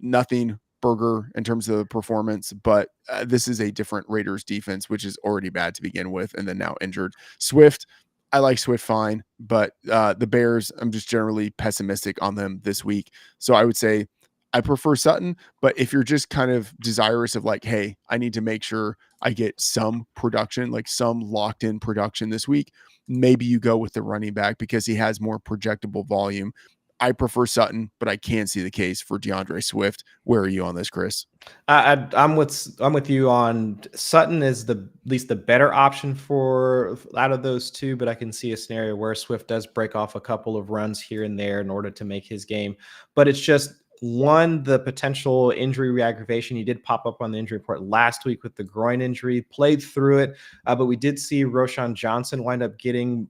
nothing burger in terms of performance, but this is a different Raiders defense, which is already bad to begin with, and then now injured. Swift, I like Swift fine, but the Bears, I'm just generally pessimistic on them this week. So I would say I prefer Sutton, but if you're just kind of desirous of like, hey, I need to make sure I get some production, like some locked in production this week, maybe you go with the running back because he has more projectable volume. I prefer Sutton, but I can see the case for DeAndre Swift. Where are you on this, Chris? I'm with you on Sutton is the at least the better option for out of those two, but I can see a scenario where Swift does break off a couple of runs here and there in order to make his game. But it's just one, the potential injury reaggravation. He did pop up on the injury report last week with the groin injury, played through it, but we did see Roshan Johnson wind up getting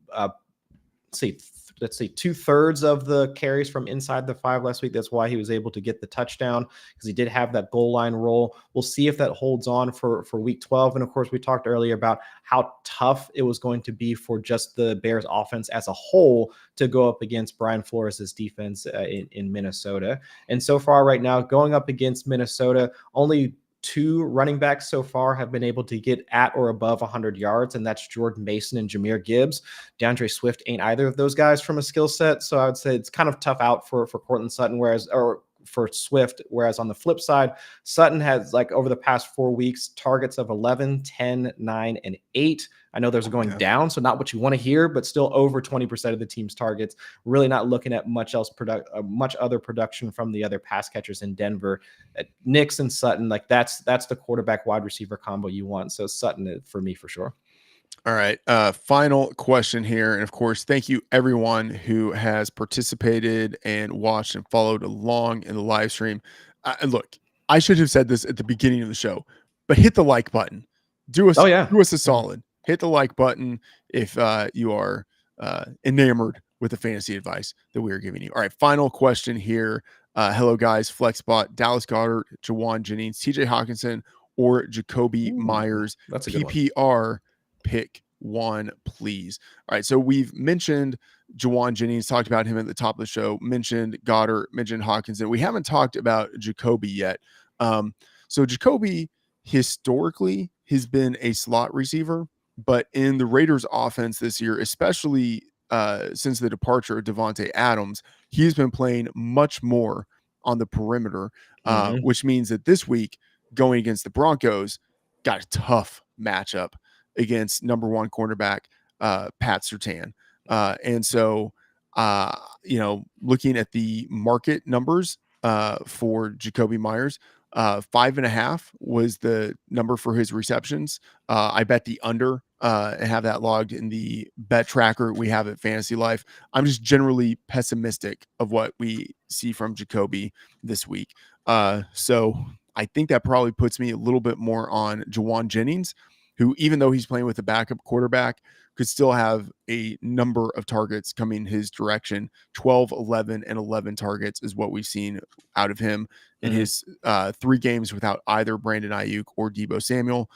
let's see 2/3 of the carries from inside the 5 last week. That's why he was able to get the touchdown, because he did have that goal line roll. We'll see if that holds on for week 12. And of course, we talked earlier about how tough it was going to be for just the Bears offense as a whole to go up against Brian Flores' defense in Minnesota. And so far right now, going up against Minnesota, only 2 running backs so far have been able to get at or above 100 yards, and that's Jordan Mason and Jahmyr Gibbs. DeAndre Swift ain't either of those guys from a skill set, so I would say it's kind of tough out for Courtland Sutton, for Swift, whereas on the flip side, Sutton has, like, over the past 4 weeks, targets of 11, 10, 9, and 8. I know there's going down, so not what you want to hear, but still over 20% of the team's targets. Really not looking at much other production from the other pass catchers in Denver. Nix and Sutton, like that's the quarterback wide receiver combo you want. So Sutton for me for sure. All right. Final question here. And of course, thank you everyone who has participated and watched and followed along in the live stream. And look, I should have said this at the beginning of the show, but hit the like button. Do us a solid. Hit the like button if you are enamored with the fantasy advice that we are giving you. All right. Final question here. Hello, guys. Flexbot, Dallas Goedert, Jawan Jennings, TJ Hawkinson, or Jacoby Myers. That's a good PPR. Pick one, please. All right. So we've mentioned Jawan Jennings, talked about him at the top of the show, mentioned Goddard, mentioned Hawkinson. We haven't talked about Jacoby yet. So Jacoby historically has been a slot receiver, but in the Raiders offense this year, especially since the departure of Devontae Adams, he's been playing much more on the perimeter, which means that this week going against the Broncos, got a tough matchup against number 1 cornerback Pat Surtain. And so, looking at the market numbers for Jacoby Myers, 5.5 was the number for his receptions. I bet the under and have that logged in the bet tracker we have at FantasyLife. I'm just generally pessimistic of what we see from Jacoby this week. So I think that probably puts me a little bit more on Jawan Jennings, who, even though he's playing with a backup quarterback, could still have a number of targets coming his direction. 12, 11, and 11 targets is what we've seen out of him in his 3 games without either Brandon Ayuk or Deebo Samuel.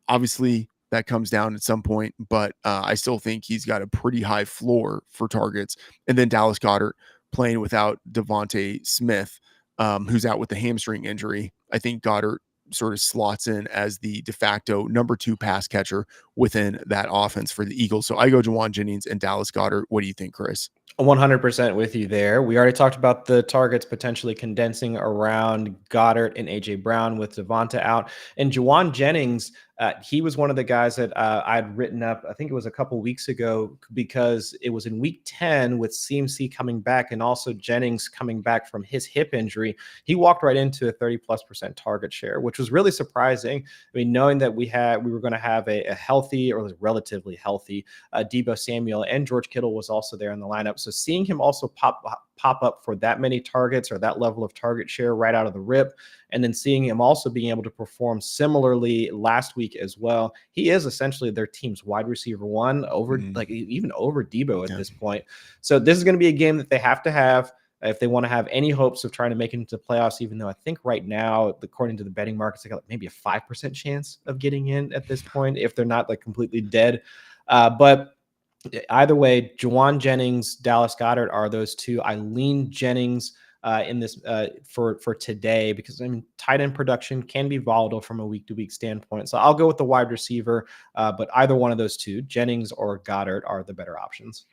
Obviously, that comes down at some point, but I still think he's got a pretty high floor for targets. And then Dallas Goedert playing without Devontae Smith, who's out with the hamstring injury. I think Goddard sort of slots in as the de facto number 2 pass catcher within that offense for the Eagles. So I go Jawan Jennings and Dallas Goedert. What do you think, Chris? 100% with you there. We already talked about the targets potentially condensing around Goddard and AJ Brown with Devonta out, and Jawan Jennings. He was one of the guys that I'd written up, I think it was a couple weeks ago, because it was in week 10 with CMC coming back and also Jennings coming back from his hip injury. He walked right into a 30+% target share, which was really surprising. I mean, knowing that we were going to have a healthy, or relatively healthy, Deebo Samuel, and George Kittle was also there in the lineup. So seeing him also pop pop up for that many targets or that level of target share right out of the rip. And then seeing him also being able to perform similarly last week as well. He is essentially their team's wide receiver one over like even over Debo at this point. So this is going to be a game that they have to have if they want to have any hopes of trying to make it into the playoffs, even though I think right now, according to the betting markets, they got maybe a 5% chance of getting in at this point if they're not like completely dead. But either way, Juwan Jennings, Dallas Goedert are those two. I lean Jennings in this for today because I mean tight end production can be volatile from a week to week standpoint. So I'll go with the wide receiver, but either one of those two, Jennings or Goddard, are the better options.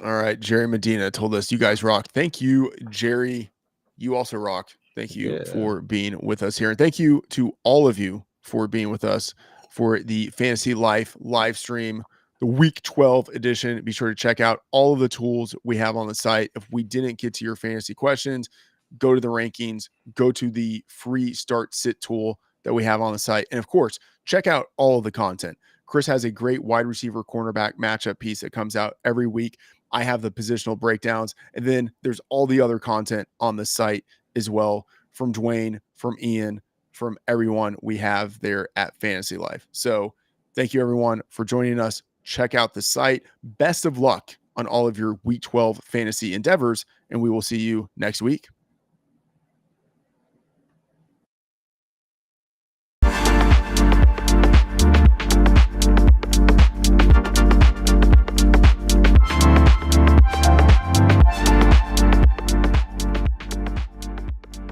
All right. Jerry Medina told us you guys rocked. Thank you, Jerry. You also rocked. Thank you for being with us here. And thank you to all of you for being with us for the Fantasy Life live stream, the week 12 edition. Be sure to check out all of the tools we have on the site. If we didn't get to your fantasy questions, go to the rankings, go to the free start sit tool that we have on the site. And of course, check out all of the content. Chris has a great wide receiver cornerback matchup piece that comes out every week. I have the positional breakdowns, and then there's all the other content on the site as well from Dwayne, from Ian, from everyone we have there at Fantasy Life. So thank you everyone for joining us. Check out the site. Best of luck on all of your week 12 fantasy endeavors, and we will see you next week.